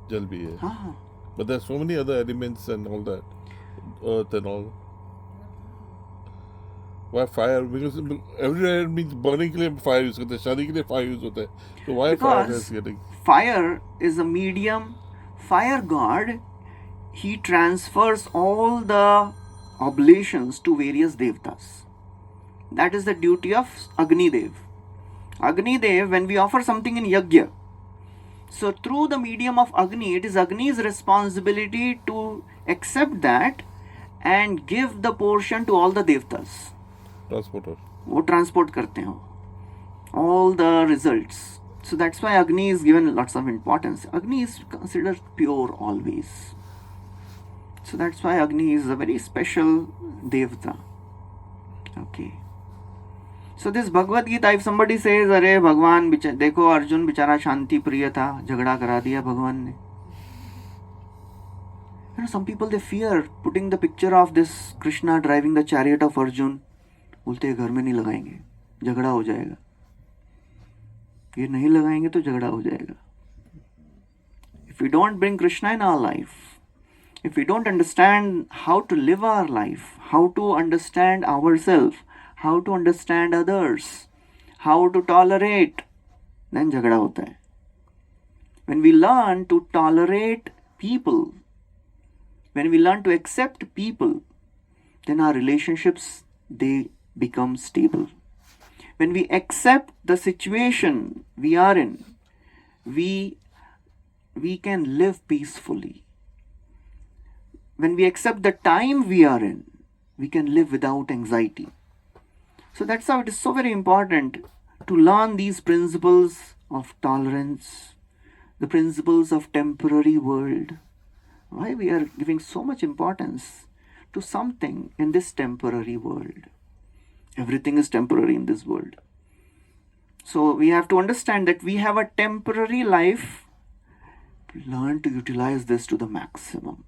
Jal bhi hai. हाँ हाँ. But there are so many other elements and all that. Earth and all. Why fire? Because everywhere means burning के लिए fire use करते हैं, शादी के लिए fire use होता है. So why fire is getting? Fire is a medium. Fire god, he transfers all the oblations to various devtas. That is the duty of Agni Dev. Agni Dev, when we offer something in yajna, so through the medium of Agni, it is Agni's responsibility to accept that and give the portion to all the devtas. Transporter. वो transport करते हैं all the results. So that's why Agni is given lots of importance. Agni is considered pure always. So that's why Agni is a very special devta. Okay. So this Bhagavad Gita, if somebody says, अरे भगवान देखो अर्जुन बेचारा शांति प्रिय था, झगड़ा करा दिया भगवान ने. You know, some people they fear putting the picture of this Krishna driving the chariot of Arjun. बोलते हैं घर में नहीं लगाएंगे, झगड़ा हो जाएगा. ये नहीं लगाएंगे तो झगड़ा हो जाएगा. If we don't bring Krishna in our life, if we don't understand how to live our life, how to understand ourselves, how to understand others, how to tolerate, then झगड़ा होता है. When we learn to tolerate people, when we learn to accept people, then our relationships, they become stable. When we accept the situation we are in, we can live peacefully. When we accept the time we are in, we can live without anxiety. So that's how it is so very important to learn these principles of tolerance, the principles of temporary world. Why we are giving so much importance to something in this temporary world? Everything is temporary in this world. So we have to understand that we have a temporary life. Learn to utilize this to the maximum.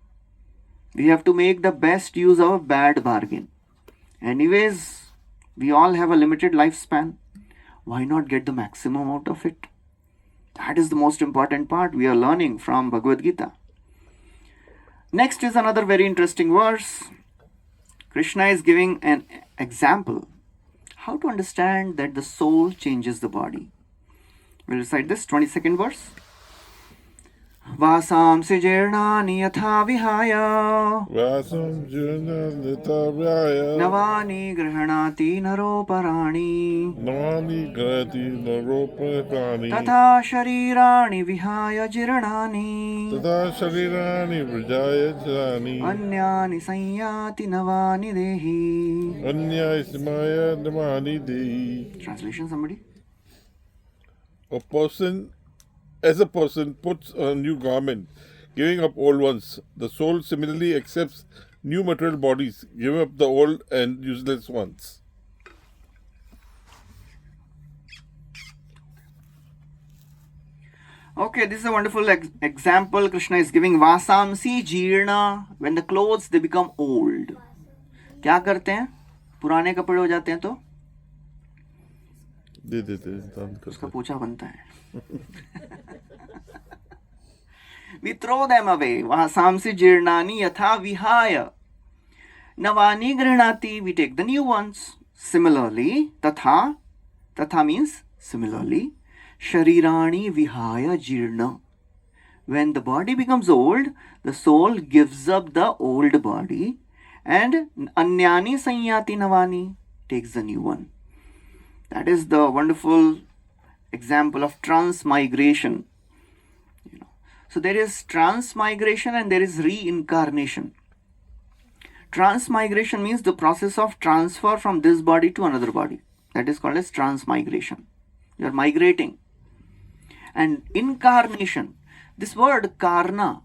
We have to make the best use of a bad bargain. Anyways, we all have a limited lifespan. Why not get the maximum out of it? That is the most important part we are learning from Bhagavad Gita. Next is another very interesting verse. Krishna is giving an example how to understand that the soul changes the body. We'll recite this 22nd verse. वासांसि जीर्णानि यथा विहाय Vasam Juna Nitavyaya नवानि गृह्णाति नरोपराणि Nani Gati Naropani तथा शरीराणि विहाय जीर्णानि Tata Sharirani Vijaya Jani अन्यानि संयाति नवानि देहि. Anya Ismaya Namani Dehi. Translation, somebody? A person, as a person puts on a new garment, giving up old ones, the soul similarly accepts new material bodies, giving up the old and useless ones. Okay, this is a wonderful example Krishna is giving. Vasamsi jirna, when the clothes they become old. क्या करते हैं? पुराने कपड़े हो जाते हैं तो दे देते दान उसका करते पूछा बनता है. We throw them away. Vasamsi jirnani yatha vihaya. Navani grinati, we take the new ones. Similarly, tatha means similarly. Sharirani vihaya jirna. When the body becomes old, the soul gives up the old body and anyani sanyati navani, takes the new one. That is the wonderful example of transmigration. So there is transmigration and there is reincarnation. Transmigration means the process of transfer from this body to another body. That is called as transmigration. You are migrating. And incarnation, this word karna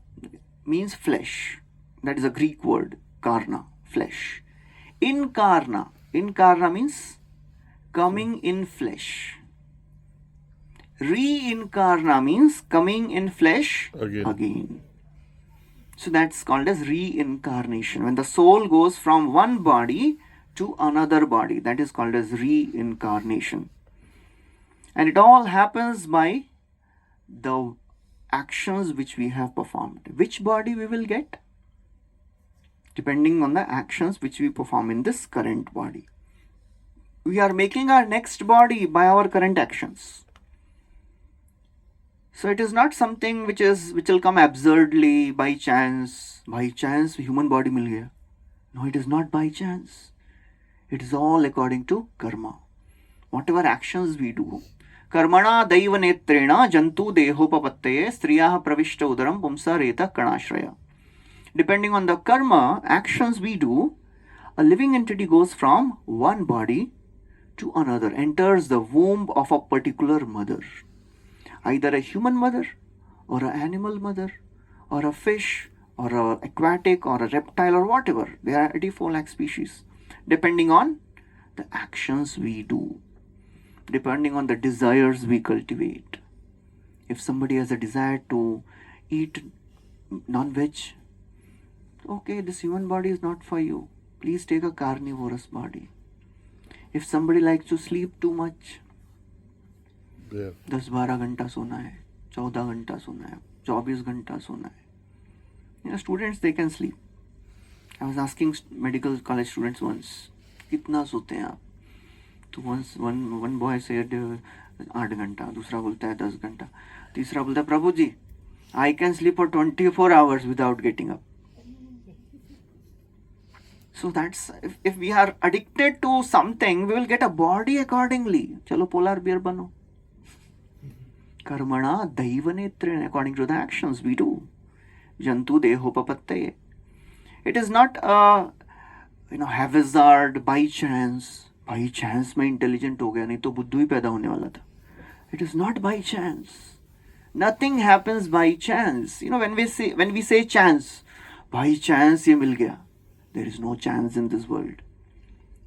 means flesh. That is a Greek word, karna, flesh. Incarna means coming in flesh. Reincarna means coming in flesh again. So that's called as reincarnation. When the soul goes from one body to another body, that is called as reincarnation. And it all happens by the actions which we have performed. Which body we will get? Depending on the actions which we perform in this current body. We are making our next body by our current actions. So it is not something which will come absurdly by chance. By chance human body mil gaya. No, it is not by chance. It is all according to karma. Whatever actions we do. Karmana daiva netrena jantu dehopapatteye striyaha pravishta udaram pumsa reta kanashraya. Depending on the karma actions we do, a living entity goes from one body to another, enters the womb of a particular mother. Either a human mother, or an animal mother, or a fish, or an aquatic, or a reptile, or whatever. There are 84 lakh species. Depending on the actions we do. Depending on the desires we cultivate. If somebody has a desire to eat non-veg, okay, this human body is not for you. Please take a carnivorous body. If somebody likes to sleep too much, 10-12 घंटा सोना है, 14 घंटा सोना है, 24 घंटा सोना है. Students, they can sleep. I was asking medical college students once, कितना सोते हैं आप? तो once one boy said 8 घंटा, दूसरा बोलता है 10 घंटा, तीसरा बोलता है प्रभुजी, I can sleep for 24 hours without getting up. So that's, if we are addicted to something, we will get a body accordingly. Chalo polar bear bano. Karmana daivanetrena, according to the actions we do. Jantu dehopapattaye. It is not a haphazard, by chance. By chance मैं intelligent हो गया, नहीं तो बुद्धू ही पैदा होने वाला था. It is not by chance. Nothing happens by chance. When we say chance, by chance ये मिल गया. There is no chance in this world.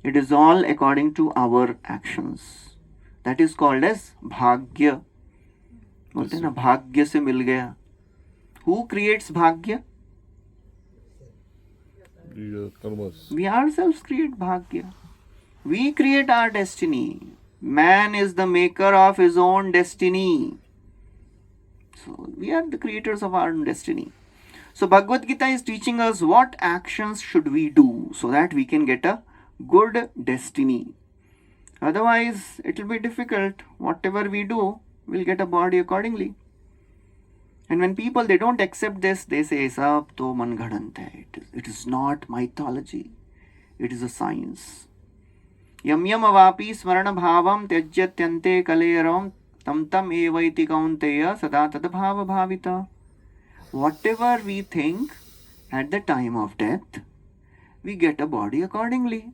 It is all according to our actions. That is called as bhagya. बोलते हैं ना, भाग्य से मिल गया. Who creates bhagya? We ourselves create bhagya. We create our destiny. Man is the maker of his own destiny. So we are the creators of our own destiny. So Bhagavad Gita is teaching us what actions should we do so that we can get a good destiny. Otherwise, it will be difficult. Whatever we do, we'll get a body accordingly. And when people, they don't accept this, they say, Sab to man ghadant hai. It is not mythology. It is a science. Yam yam avapi smarana bhavam tyajyatyante kaleyaram tam tam evaiti kaunteya sada tad bhava bhavita. Whatever we think at the time of death, we get a body accordingly.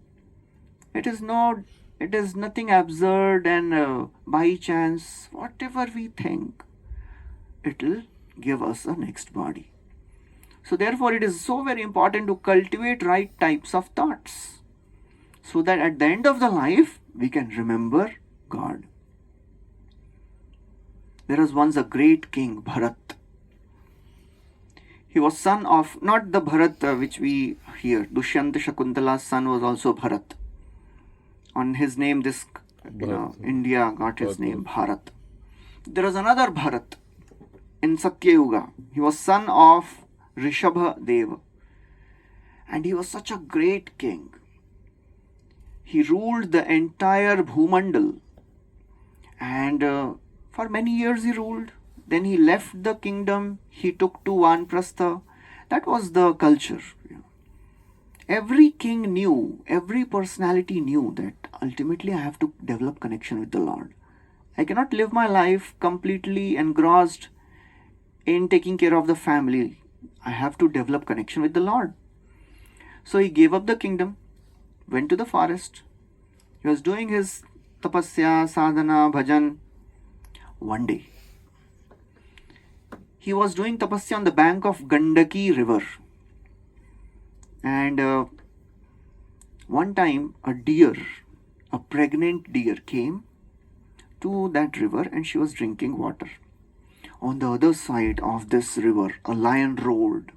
It is nothing absurd and by chance. Whatever we think, it will give us a next body. So therefore it is so very important to cultivate right types of thoughts, so that at the end of the life we can remember God. There was once a great king, Bharat. He was son of, not the Bharat which we hear, Dushyanta Shakuntala's son was also Bharat. On his name this, India got his name, Bharat. There was another Bharat in Satya Yuga. He was son of Rishabha Deva. And he was such a great king. He ruled the entire Bhumandal. And for many years he ruled. Then he left the kingdom. He took to Vanprastha. That was the culture. Every king knew, every personality knew that ultimately I have to develop connection with the Lord. I cannot live my life completely engrossed in taking care of the family. I have to develop connection with the Lord. So he gave up the kingdom, went to the forest. He was doing his tapasya, sadhana, bhajan. One day, he was doing tapasya on the bank of Gandaki river. And one time a deer, a pregnant deer came to that river and she was drinking water. On the other side of this river, a lion roared.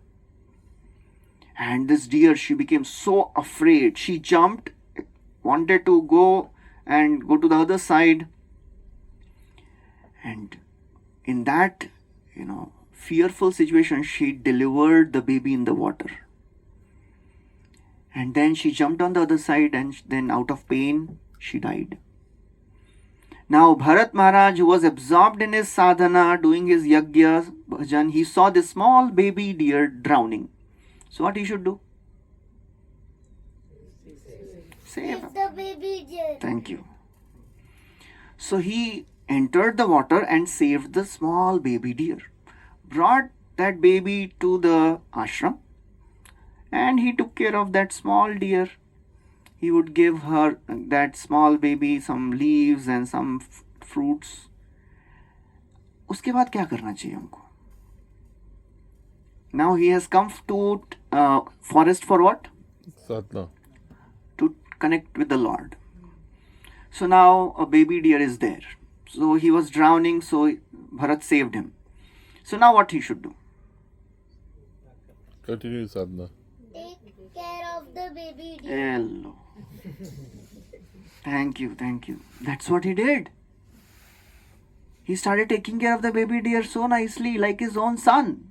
And this deer, she became so afraid. She jumped, wanted to go to the other side. And in that, fearful situation, she delivered the baby in the water. And then she jumped on the other side and then out of pain, she died. Now Bharat Maharaj, who was absorbed in his sadhana, doing his yajna, bhajan, he saw this small baby deer drowning. So what he should do? Save the baby deer. Thank you. So he entered the water and saved the small baby deer. Brought that baby to the ashram. And he took care of that small deer. He would give her, that small baby, some leaves and some fruits. उसके बाद क्या करना चाहिए हमको? Now he has come to forest for what? Sadhana. To connect with the Lord. So now a baby deer is there. So he was drowning, so Bharat saved him. So now what he should do? Continue sadhana. Take care of the baby deer. Hello. Thank you. That's what he did. He started taking care of the baby deer so nicely, like his own son.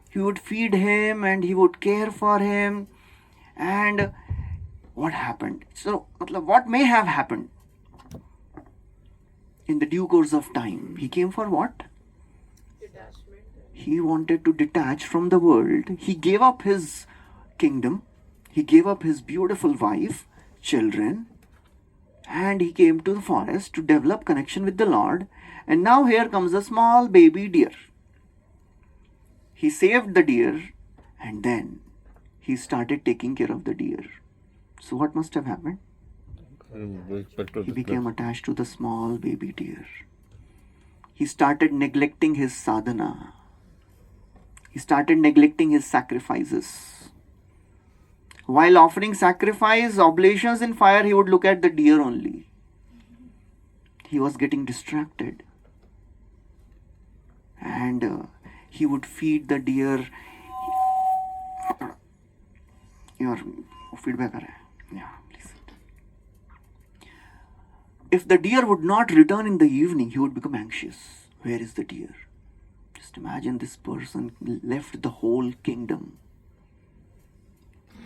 He would feed him and he would care for him. And what happened? So, what may have happened? In the due course of time, he came for what? Detachment. He wanted to detach from the world. He gave up his kingdom. He gave up his beautiful wife, children, and he came to the forest to develop connection with the Lord. And now here comes a small baby deer. He saved the deer and then he started taking care of the deer. So what must have happened? He became attached to the small baby deer. He started neglecting his sadhana. He started neglecting his sacrifices. While offering sacrifice, oblations in fire, he would look at the deer only. He was getting distracted. And he would feed the deer. Your feedback. Yeah, please. If the deer would not return in the evening, he would become anxious. Where is the deer? Just imagine this person left the whole kingdom.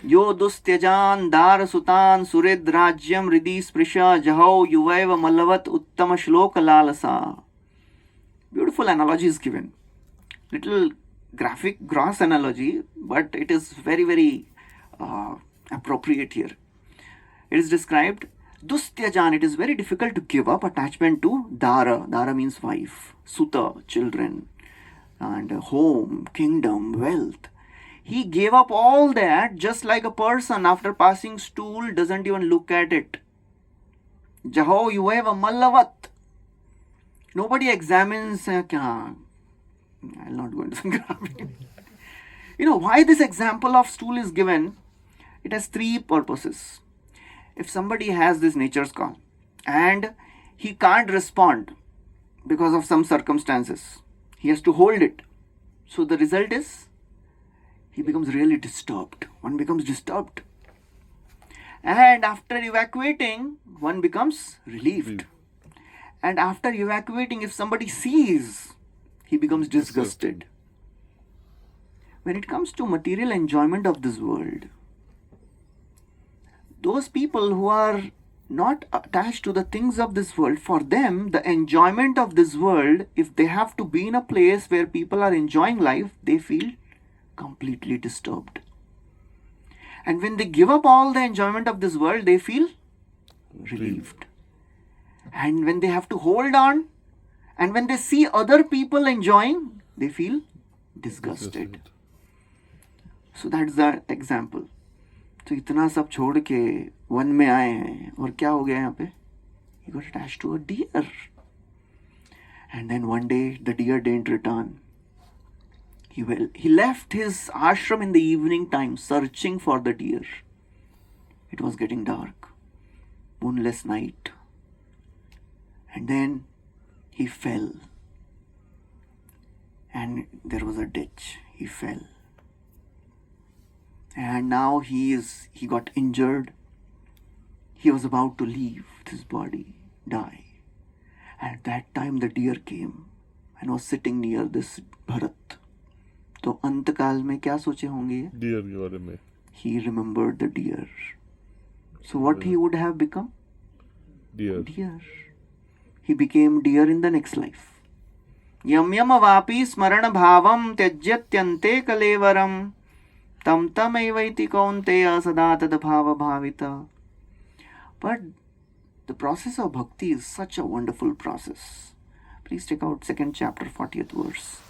यो दुस्त्यजान दार सुतान सुहृद राज्यम हृदि स्पृशा जहौ युवैव मल्लवत उत्तम श्लोक लालसा. Beautiful analogy is given. Little graphic, gross analogy, but it is very, very appropriate here. It is described, Dustyajan, it is very difficult to give up attachment to Dara. Dara means wife, Suta, children, and home, kingdom, wealth. He gave up all that just like a person after passing stool doesn't even look at it. Jaho yueva mallavat. Nobody examines. I'm not going to graphic. Why this example of stool is given? It has three purposes. If somebody has this nature's call and he can't respond because of some circumstances, he has to hold it. So the result is he becomes really disturbed. One becomes disturbed. And after evacuating, one becomes relieved. And after evacuating, if somebody sees, he becomes disgusted. When it comes to material enjoyment of this world, those people who are not attached to the things of this world, for them, the enjoyment of this world, if they have to be in a place where people are enjoying life, they feel completely disturbed. And when they give up all the enjoyment of this world, they feel relieved. And when they have to hold on, and when they see other people enjoying, they feel disgusted. So that's the example. तो इतना सब छोड़ के one में आए हैं और क्या हो गया यहाँ पे? He got attached to a deer. And then one day the deer didn't return. He left his ashram in the evening time searching for the deer. It was getting dark, moonless night. And then he fell. And there was a ditch. He fell. And now he got injured. He was about to leave this body, die. At that time the deer came and was sitting near this Bharat. तो अंत काल में क्या सोचे होंगे? Deer के बारे में. He remembered the deer. So what he would have become? Deer. Deer. He became deer in the next life. Yam yam vapi smaran bhavam tyajyatyante kalevaram tam tamaivaiti kaunteya sada tad bhava bhavita. But the process of bhakti is such a wonderful process. Please take out 2nd chapter, 40th verse.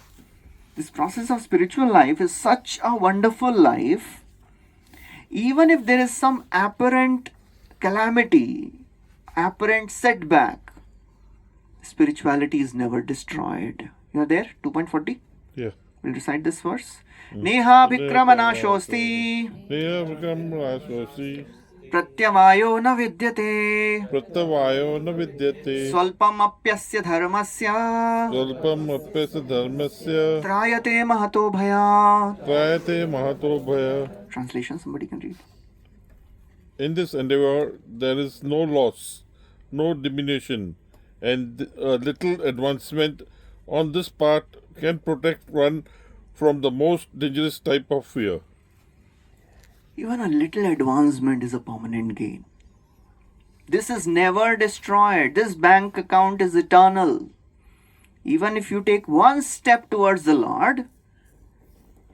This process of spiritual life is such a wonderful life. Even if there is some apparent calamity, apparent setback, spirituality is never destroyed. You are there? 2.40? Yeah. We'll recite this verse. Neha vikramana shosti Neha vikramana shosti pratyavayo na vidyate pratyavayo na vidyate swalpam apyasya dharmasya Svalpam apyasya dharmasya trayate mahato bhaya. trayate mahato bhaya. Translation, somebody can read. In this endeavor, there is no loss, no diminution, and a little advancement on this part can protect one from the most dangerous type of fear. Even a little advancement is a permanent gain. This is never destroyed. This bank account is eternal. Even if you take one step towards the Lord,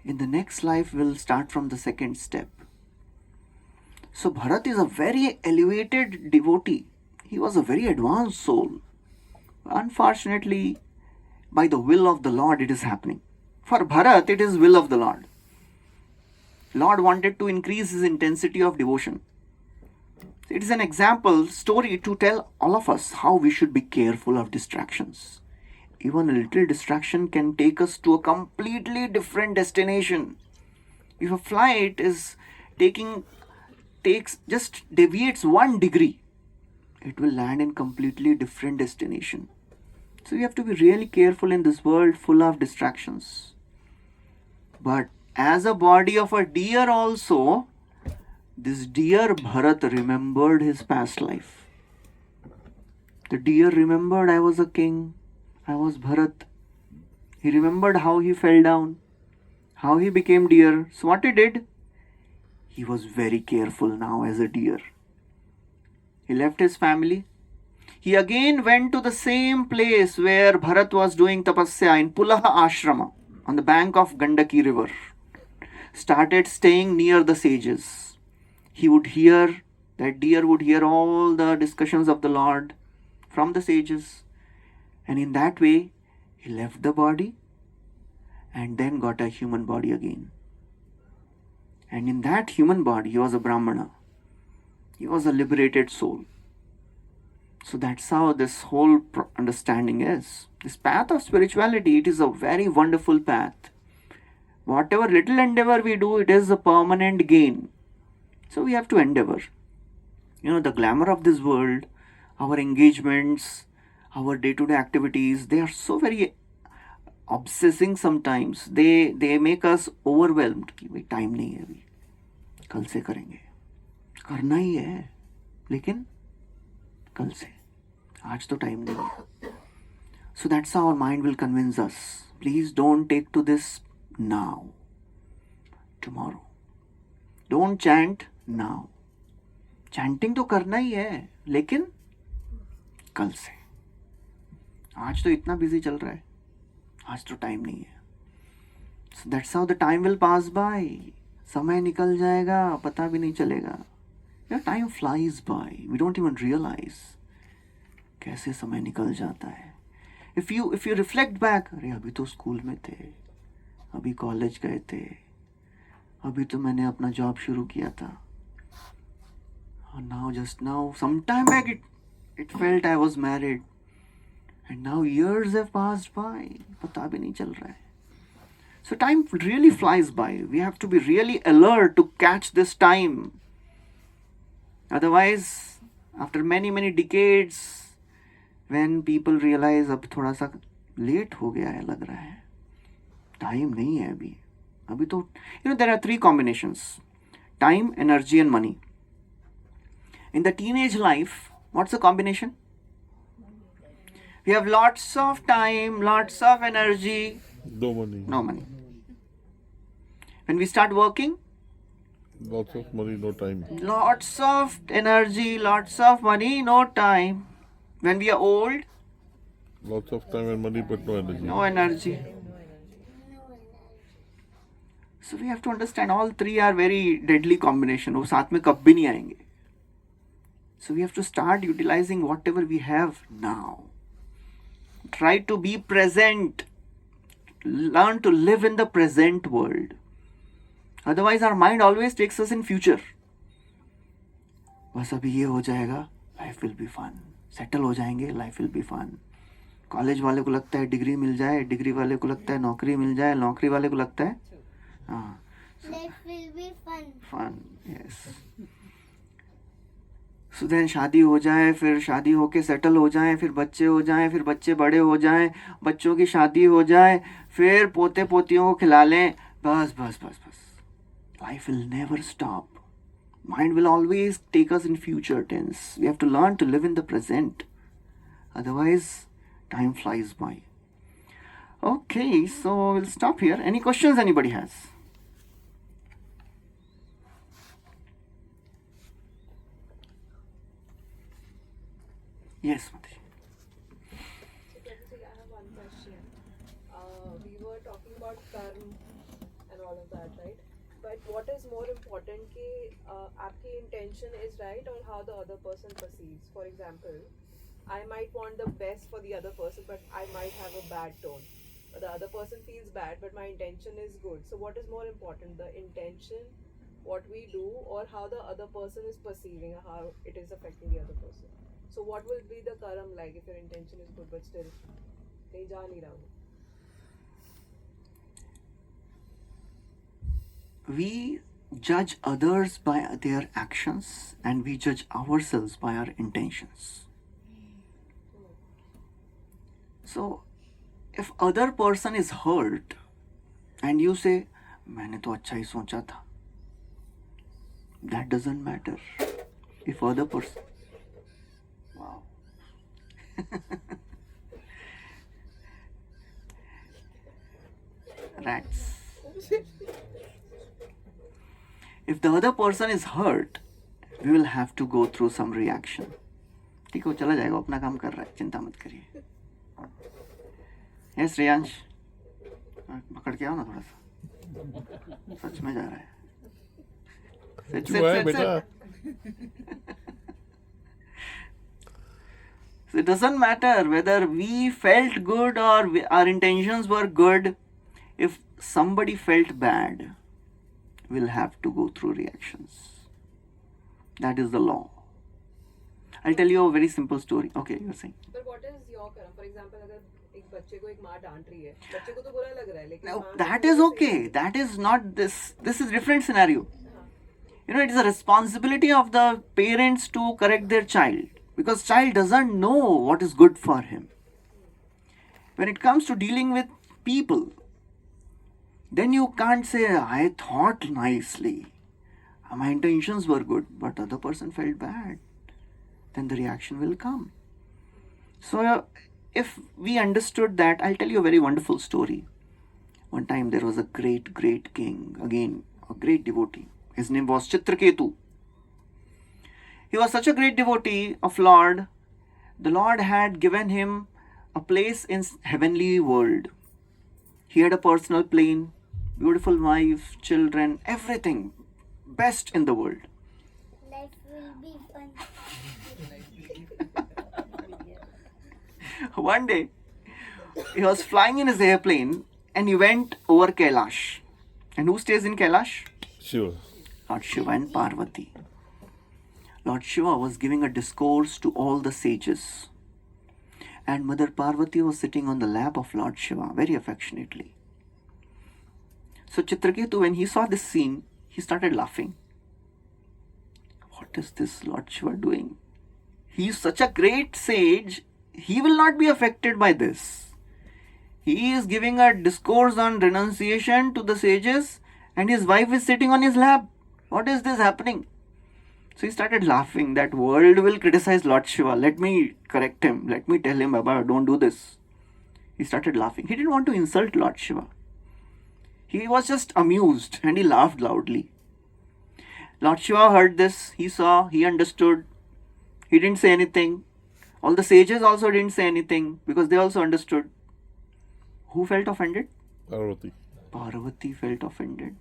in the next life will start from the second step. So Bharat is a very elevated devotee. He was a very advanced soul. Unfortunately, by the will of the Lord, it is happening. For Bharat, it is will of the Lord. Lord wanted to increase his intensity of devotion. It is an example story to tell all of us how we should be careful of distractions. Even a little distraction can take us to a completely different destination. If a flight is just deviates 1 degree, it will land in completely different destination. So we have to be really careful in this world full of distractions. But as a body of a deer also, this deer Bharat remembered his past life. The deer remembered, I was a king, I was Bharat. He remembered how he fell down, how he became deer. So what he did? He was very careful now as a deer. He left his family. He again went to the same place where Bharat was doing tapasya in Pulaha Ashrama. on the bank of Gandaki river, started staying near the sages. He would hear, that deer would hear all the discussions of the Lord from the sages. And in that way, he left the body and then got a human body again. And in that human body, he was a Brahmana. He was a liberated soul. So that's how this whole understanding is. This path of spirituality, it is a very wonderful path. Whatever little endeavor we do, it is a permanent gain. So we have to endeavor. The glamour of this world, our engagements, our day-to-day activities, they are so very obsessing sometimes. They make us overwhelmed. कि भाई time नहीं है अभी, कल से करेंगे, करना ही है, लेकिन कल से, आज तो टाइम नहीं है. So that's how our mind will convince us. Please don't take to this now, tomorrow. Don't chant now. Chanting तो करना ही है, लेकिन कल से. आज तो इतना बिजी चल रहा है, आज तो टाइम नहीं है. So that's how the time will pass by. समय निकल जाएगा, पता भी नहीं चलेगा. Time flies by. We don't even realize कैसे समय निकल जाता है. If you reflect back, अरे अभी तो स्कूल में थे, अभी कॉलेज गए थे, अभी तो मैंने अपना जॉब शुरू किया था. And just now, some time back it felt I was married. And now years have passed by. पता भी नहीं चल रहा है. So time really flies by. We have to be really alert to catch this time. Otherwise, after many decades, when people realize अब थोड़ा सा late हो गया है, लग रहा है, टाइम नहीं है अभी. अभी तो, there are three combinations: time, energy and money. In the teenage life, what's the combination? We have lots of time, lots of energy, No money. no money. When we start working, Lots of money, no time. lots of energy, lots of money, no time. When we are old, Lots of time and money, but no energy. no energy. So we have to understand all three are very deadly combination. वो साथ में कभी नहीं आएंगे. So we have to start utilizing whatever we have now. Try to be present. Learn to live in the present world. Otherwise our mind always takes us in future. बस अभी ये हो जाएगा, life will be fun. Settle हो जाएंगे, life will be fun. College वाले को लगता है डिग्री मिल जाए, डिग्री वाले को लगता है नौकरी मिल जाए, नौकरी वाले को लगता है Life will be fun. fun. Yes. So then शादी हो जाए, फिर शादी होके सेटल हो जाए, फिर बच्चे हो जाएं, फिर बच्चे बड़े हो जाएं, बच्चों की शादी हो जाए, फिर पोते पोतियों को खिला लें. बस. Life will never stop. Mind will always take us in future tense. We have to learn to live in the present. Otherwise, time flies by. Okay, so we'll stop here. Any questions anybody has? Yes, Mati. Prabhuji, I have one question. We were talking about karma and all of that, right? But what is more important कि आपकी intention is right or how the other person perceives? For example, I might want the best for the other person, but I might have a bad tone. The other person feels bad, but my intention is good. So what is more important, the intention, what we do, or how the other person is perceiving, how it is affecting the other person? So what will be the karma like if your intention is good, but still कहीं जा नहीं रहा हूँ? We judge others by their actions and we judge ourselves by our intentions. So, if other person is hurt and you say, मैंने तो अच्छा ही सोचा था, that doesn't matter. If other person, wow. Rats. If the other person is hurt, we will have to go through some reaction. ठीक है, वो चला जाएगा, अपना काम कर रहा है, चिंता मत करिए. Yes, Riyansh. पकड़ के आओ ना थोड़ा सा, सच में जा रहा है. Sit, क्यों आए बेटा? So it doesn't matter whether we felt good or our intentions were good. If somebody felt bad, we'll have to go through reactions. That is the law. I'll tell you a very simple story. Okay, you're saying. But what is your karma? For example, अगर एक बच्चे को एक माँ डांट रही है, बच्चे को तो बुरा लग रहा है, लेकिन Now, माँ that को is तो okay. सही That is not this. This is different scenario. हाँ. You know, it is a responsibility of the parents to correct their child, because child doesn't know what is good for him. When it comes to dealing with people, then you can't say, I thought nicely, my intentions were good, but other person felt bad. Then the reaction will come. So if we understood that, I'll tell you a very wonderful story. One time there was a great king, again a great devotee. His name was Chitraketu. He was such a great devotee of Lord. The Lord had given him a place in heavenly world. He had a personal plane, beautiful wife, children, everything best in the world. Life will be fun. One day, he was flying in his airplane and he went over Kailash. And who stays in Kailash? Sure. Lord Shiva and Parvati. Lord Shiva was giving a discourse to all the sages. And Mother Parvati was sitting on the lap of Lord Shiva very affectionately. So Chitraketu, when he saw this scene, he started laughing. What is this Lord Shiva doing? He is such a great sage, he will not be affected by this. He is giving a discourse on renunciation to the sages and his wife is sitting on his lap. What is this happening? So he started laughing. That world will criticize Lord Shiva. Let me correct him. Let me tell him, Baba, don't do this. He started laughing. He didn't want to insult Lord Shiva. He was just amused and he laughed loudly. Lord Shiva heard this. He saw, he understood. He didn't say anything. All the sages also didn't say anything because they also understood. Who felt offended? Parvati. Parvati felt offended.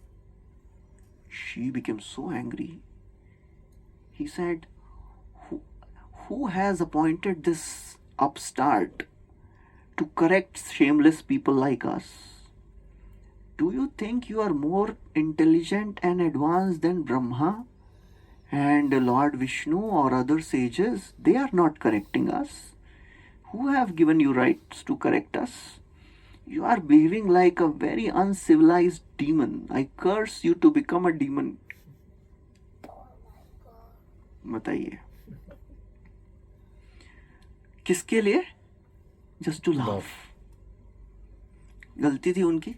She became so angry. He said, who has appointed this upstart to correct shameless people like us? Do you think you are more intelligent and advanced than Brahma and Lord Vishnu or other sages? They are not correcting us. Who have given you rights to correct us? You are behaving like a very uncivilized demon. I curse you to become a demon. बताइए किसके लिए? Just to laugh. गलती थी उनकी?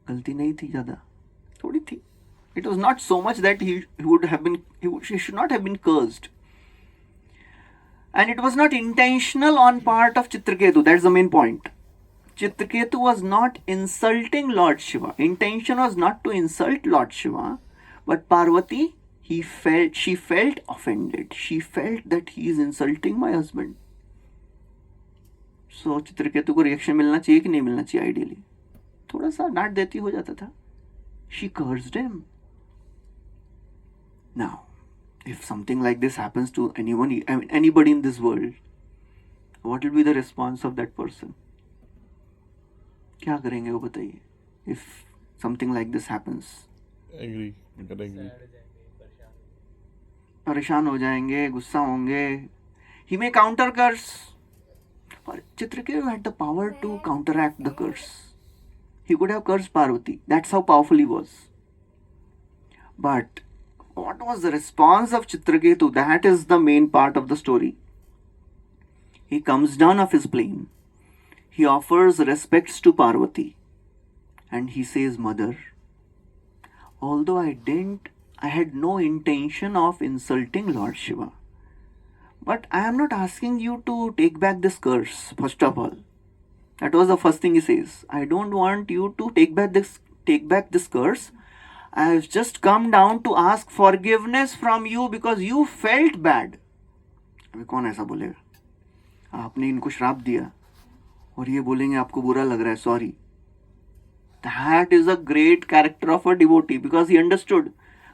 गलती नहीं थी, ज्यादा थोड़ी थी. It was not so much that he should not have been cursed. And it was not intentional on part of Chitraketu. That's the main point. Chitraketu was not insulting Lord Shiva. Intention was not to insult Lord Shiva, but Parvati, she felt offended. She felt that he is insulting my husband. So Chitraketu को reaction मिलना चाहिए कि नहीं मिलना चाहिए? Ideally थोड़ा सा डांट देती हो जाता था. She cursed him. Now, if something like this happens to anyone, I mean anybody in this world, what will be the response of that person? क्या करेंगे वो बताइए? If something like this happens, Angry. Get angry. परेशान हो जाएंगे, गुस्सा होंगे. He may counter curse. But Chitraketu had the power to counteract the curse. He could have cursed Parvati. That's how powerful he was. But what was the response of Chitraketu? That is the main part of the story. He comes down off his plane. He offers respects to Parvati. And he says, Mother, although I had no intention of insulting Lord Shiva. But I am not asking you to take back this curse, first of all. That was the first thing he says. I don't want you to take back this curse. I have just come down to ask forgiveness from you because you felt bad. अभी कौन ऐसा बोलेगा? आपने इनको श्राप दिया और ये बोलेंगे आपको बुरा लग रहा है, sorry. That is a great character of a devotee because he understood.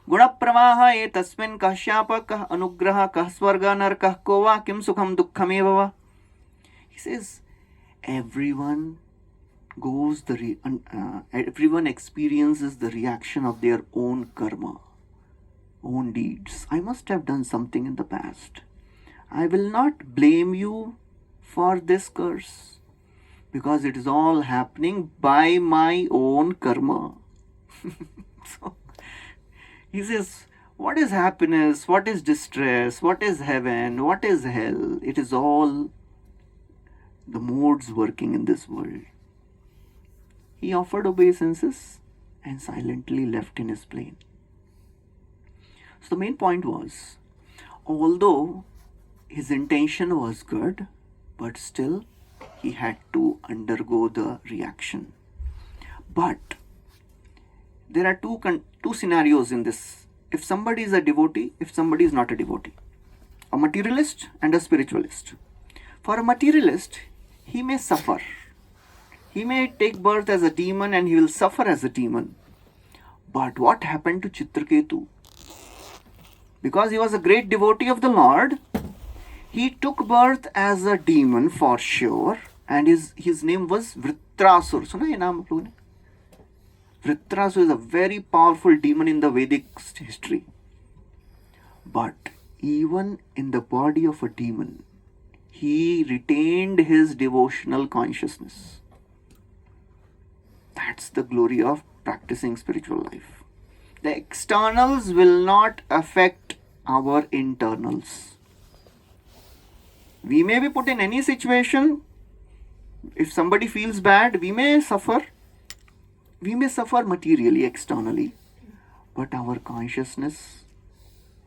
Guna pravaha e tasmin kashyapa kah anugraha kah swarga narkah kova kim sukham dukkham evava. He says, everyone everyone experiences the reaction of their own karma, own deeds. I must have done something in the past. I will not blame you for this curse because it is all happening by my own karma. So, he says, what is happiness? What is distress? What is heaven? What is hell? It is all the modes working in this world. He offered obeisances and silently left in his plane. So the main point was, although his intention was good, but still he had to undergo the reaction. But there are two scenarios in this. If somebody is a devotee, if somebody is not a devotee. A materialist and a spiritualist. For a materialist, he may suffer. He may take birth as a demon and he will suffer as a demon. But what happened to Chitraketu? Because he was a great devotee of the Lord, he took birth as a demon for sure, and his name was Vritrasur. Suna ye naam aap logon ne? Vritrasur is a very powerful demon in the Vedic history. But even in the body of a demon, he retained his devotional consciousness. That's the glory of practicing spiritual life. The externals will not affect our internals. We may be put in any situation. If somebody feels bad, we may suffer. We may suffer materially, externally, but our consciousness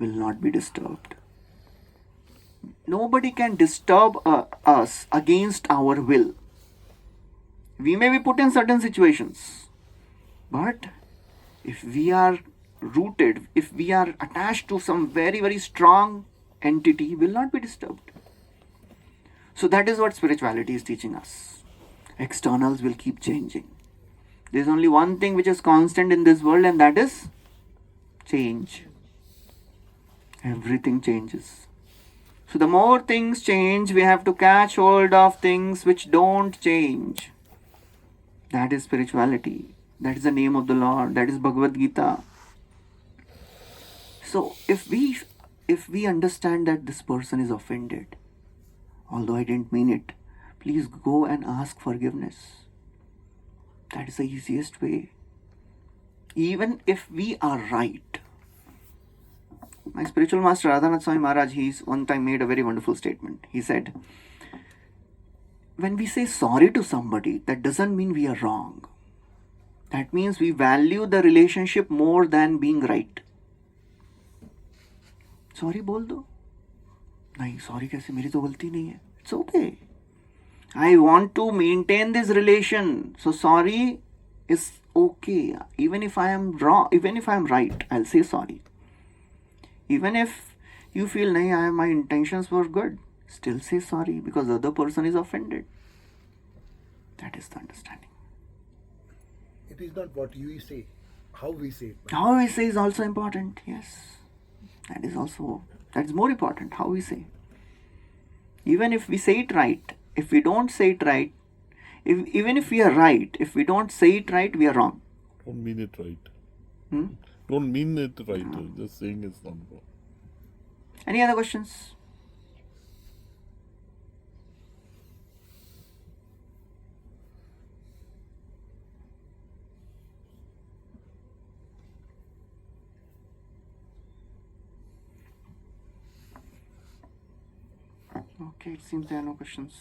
will not be disturbed. Nobody can disturb us against our will. We may be put in certain situations, but if we are rooted, if we are attached to some very, very strong entity, will not be disturbed. So that is what spirituality is teaching us. Externals will keep changing. There is only one thing which is constant in this world, and that is change. Everything changes. So the more things change, we have to catch hold of things which don't change. That is spirituality. That is the name of the Lord. That is Bhagavad Gita. So if we understand that this person is offended, although I didn't mean it, please go and ask forgiveness. That is the easiest way. Even if we are right. My spiritual master Radhanath Swami Maharaj, one time made a very wonderful statement. He said, when we say sorry to somebody, that doesn't mean we are wrong. That means we value the relationship more than being right. Sorry बोल दो. नहीं, sorry कैसे, मेरी तो गलती नहीं है. It's okay. I want to maintain this relation. So sorry is okay. Even if I am wrong, even if I am right, I'll say sorry. Even if you feel nahi, my intentions were good, still say sorry because the other person is offended. That is the understanding. It is not what you say, how we say it. How we say is also important. Yes, that is more important. How we say. Even if we say it right, if we don't say it right, even if we are right, if we don't say it right, we are wrong. Don't mean it right. Hmm? Don't mean it right. Just saying it's not wrong. Any other questions? Okay, it seems there are no questions.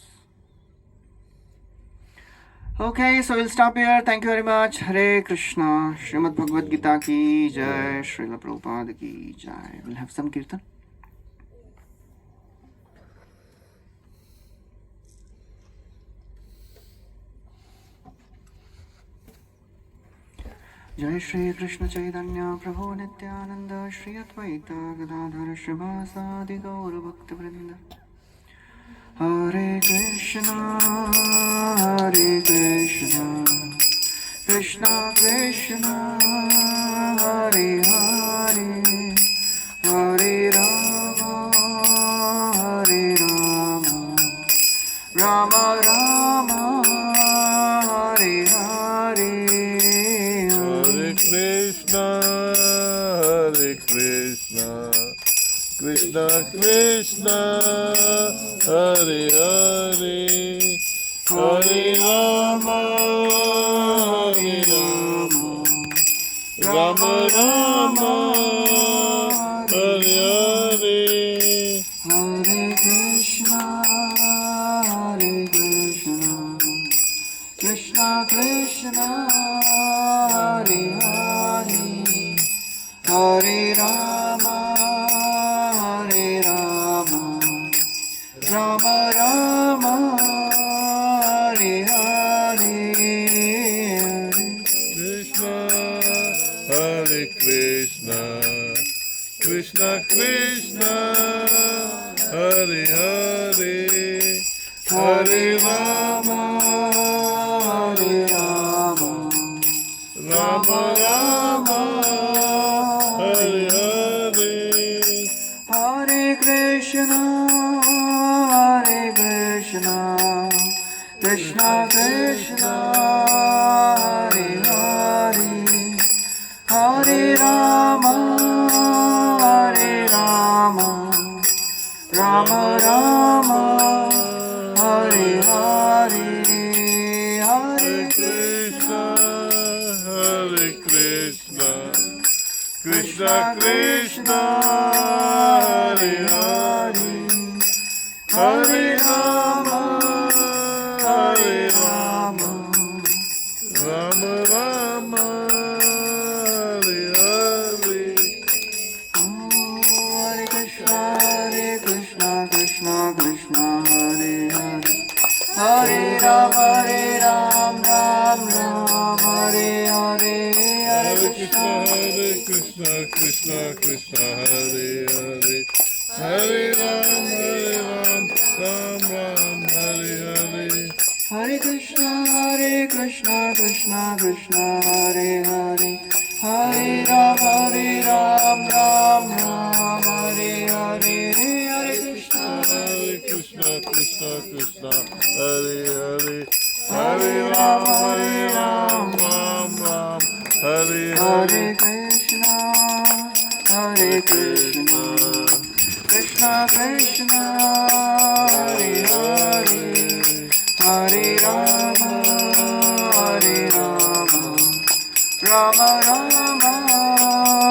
Okay, so we'll stop here. Thank you very much. Hare Krishna. Shrimad Bhagavad Gita ki jai. Srila Prabhupada ki jai. We'll have some kirtan. Jai Shri Krishna Chaitanya Prabhu Nityananda Shri Advaita Gadadhara Shrivasadi Gaur Bhakta Vrinda. Hare Krishna Krishna Krishna Hare Hare Hare Rama Hare Rama Rama Rama Hare Hare Hare Krishna, Krishna Krishna, Hare Hare, Hare Rama, Rama Rama, Hare Hare. Hare Krishna, Krishna Krishna, Hare Hare, Hare Rama, Rama Rama, Hare Hare. Krishna, Hare Krishna, Krishna Krishna, Hare Hare, Hare Rama, Rama Rama, Hare Hare. Hare Krishna, Krishna Krishna, Hare Hare, Hare Rama, Rama Rama, Hare Hare. Hare Krishna, Hare Krishna, Krishna Krishna, Hare Hare, Hare Rama, Rama Rama, Hare Hare. Hare Krishna, Krishna Krishna, Hare Hare, Hare Rama, Ram Ram, Hare Hare. Hare Krishna, Krishna Krishna, Hare Hare, Hare Ram, Ram Ram, Hare Hare. Hare Krishna, Krishna Krishna, Hare Hare, Hare Rama, Ram Ram, Hare Hare. Hare Krishna, Krishna Krishna, Hare Hare, Hare Ram, Ram Ram, Hare Hare. Hare Krishna, Krishna Krishna, Hare Hare, Hare Rama, Rama Rama,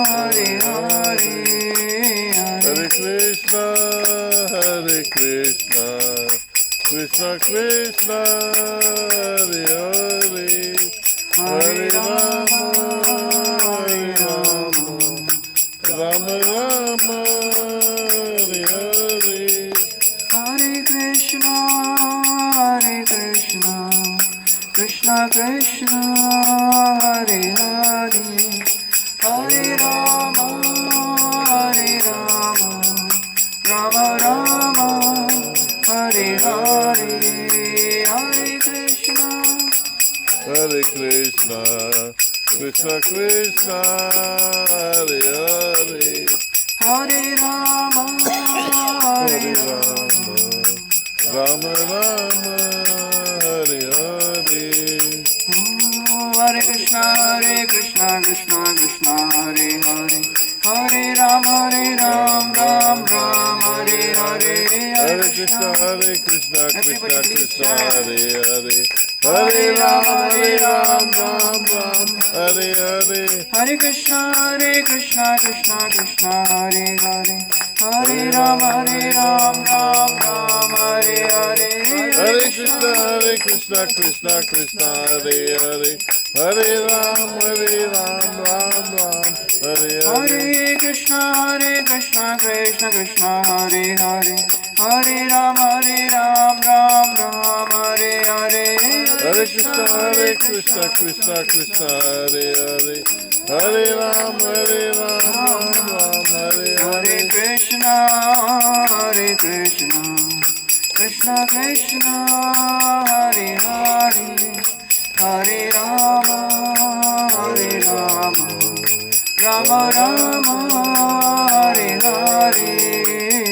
Hare Hare. Hare Krishna, Krishna Krishna, Hare Hare, Hare Rama, Rama Rama, Hare Hare. Hare Krishna, Krishna Krishna, Hare Hare, Hare Rama, Rama Rama, Hare Hare. Hare Krishna, Krishna Krishna, Hare Hare, Hare Rama, Hare Rama, Rama Rama, Hare Hare. Hare Krishna, Krishna Krishna, Hare Hare, Hare Rama, Ram Ram, Hare Hare. Hare Krishna, Krishna Krishna, Hare Hare, Hare Rama, Ram Ram, Hare Hare. Hare Krishna, Krishna Krishna, Hare Hare, Hare Rama, Ram Ram, Hare Hare. Hare Krishna, Krishna Krishna, Hare Hare, Hare Ram, Ram Ram, Hare Hare. Hare Krishna, Krishna Krishna, Hare Hare, Hare Rama, Ram Ram, Hare Hare. Hare Krishna, Krishna Krishna, Hare Hare, Hare Ram, Ram Hare Hare Hare. Krishna, Krishna Krishna, Hare Hare, Hare Rama, Hare Rama, Rama Rama, Hare Hare,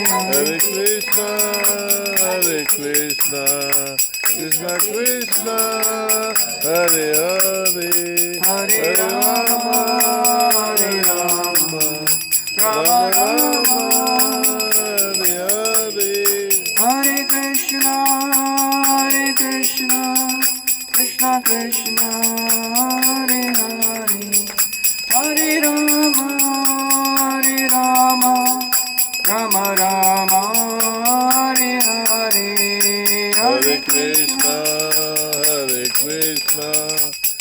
Hare Krishna, Hare Krishna, Krishna Krishna, Hare Hare, Hare Rama, Hare Rama, Rama Rama, Hare Hare. Hare Krishna, Krishna Krishna, Hare Hare, Hare Rama, Rama Rama, Hare Hare, Hare Krishna,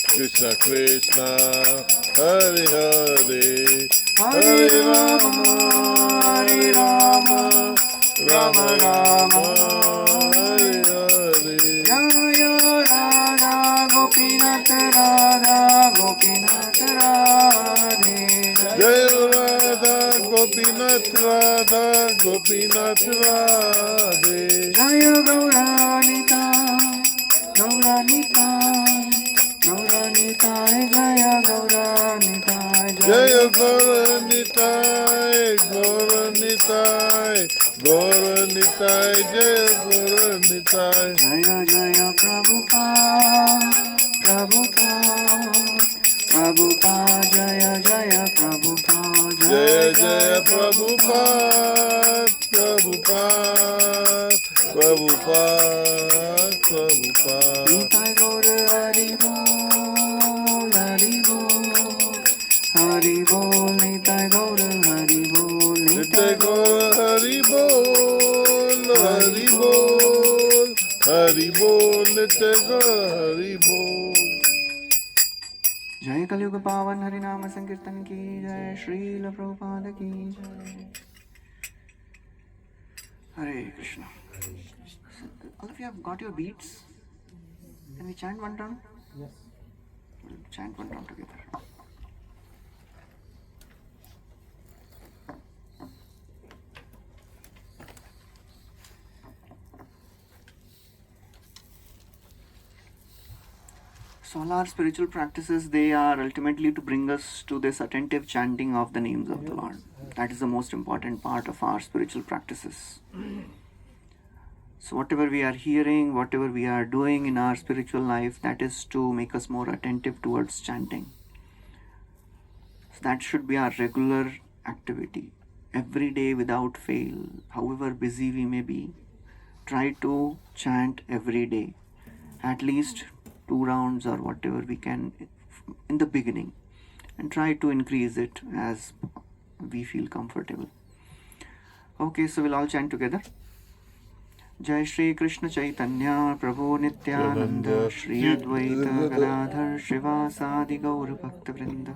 Krishna Krishna, Hare Hare, Hare Rama, Rama Rama, Hare Hare. Jaya Radha Gopinath Radha Gopinath Radhe, Jai Radha Gopinath Radha Gopinath Radhe. Jaya Gauranita, Gauranita, Gauranita, Jaya Gauranita, Jaya Gauranitai, Gauranitai, Gauranitai, Jaya Gauranitai. Jaya Jaya Prabhupada, Prabhupada, Prabhupada, Jaya Jaya Prabhupada, Jaya Jaya Prabhupada, Prabhupada, Prabhupada, Prabhupada. Nitai Gaur Hari Bol, Hari Bol, Hari Bol, Nitai Gaur Hari Bol, Nitai Gaur Hari Bol, Hari Bol, Hari Bol, Nitai Gaur Hari Bol. जय कलयुग पावन हरि नाम संकीर्तन की जय, श्रील प्रभुपाद की जय. Hare Krishna. All of you have got your beats? Can we chant one round? Yes. We'll chant one round together. So all our spiritual practices, they are ultimately to bring us to this attentive chanting of the names of the Lord. That is the most important part of our spiritual practices. So whatever we are hearing, whatever we are doing in our spiritual life, that is to make us more attentive towards chanting. So that should be our regular activity. Every day without fail, however busy we may be, try to chant every day. At least 2 rounds or whatever we can in the beginning, and try to increase it as we feel comfortable. Okay, so we'll all chant together. Jai Shri Krishna Chaitanya Prabhu Nityananda Shri Advaita Gadadhar Shivasadi Gaur Bhakta Vrinda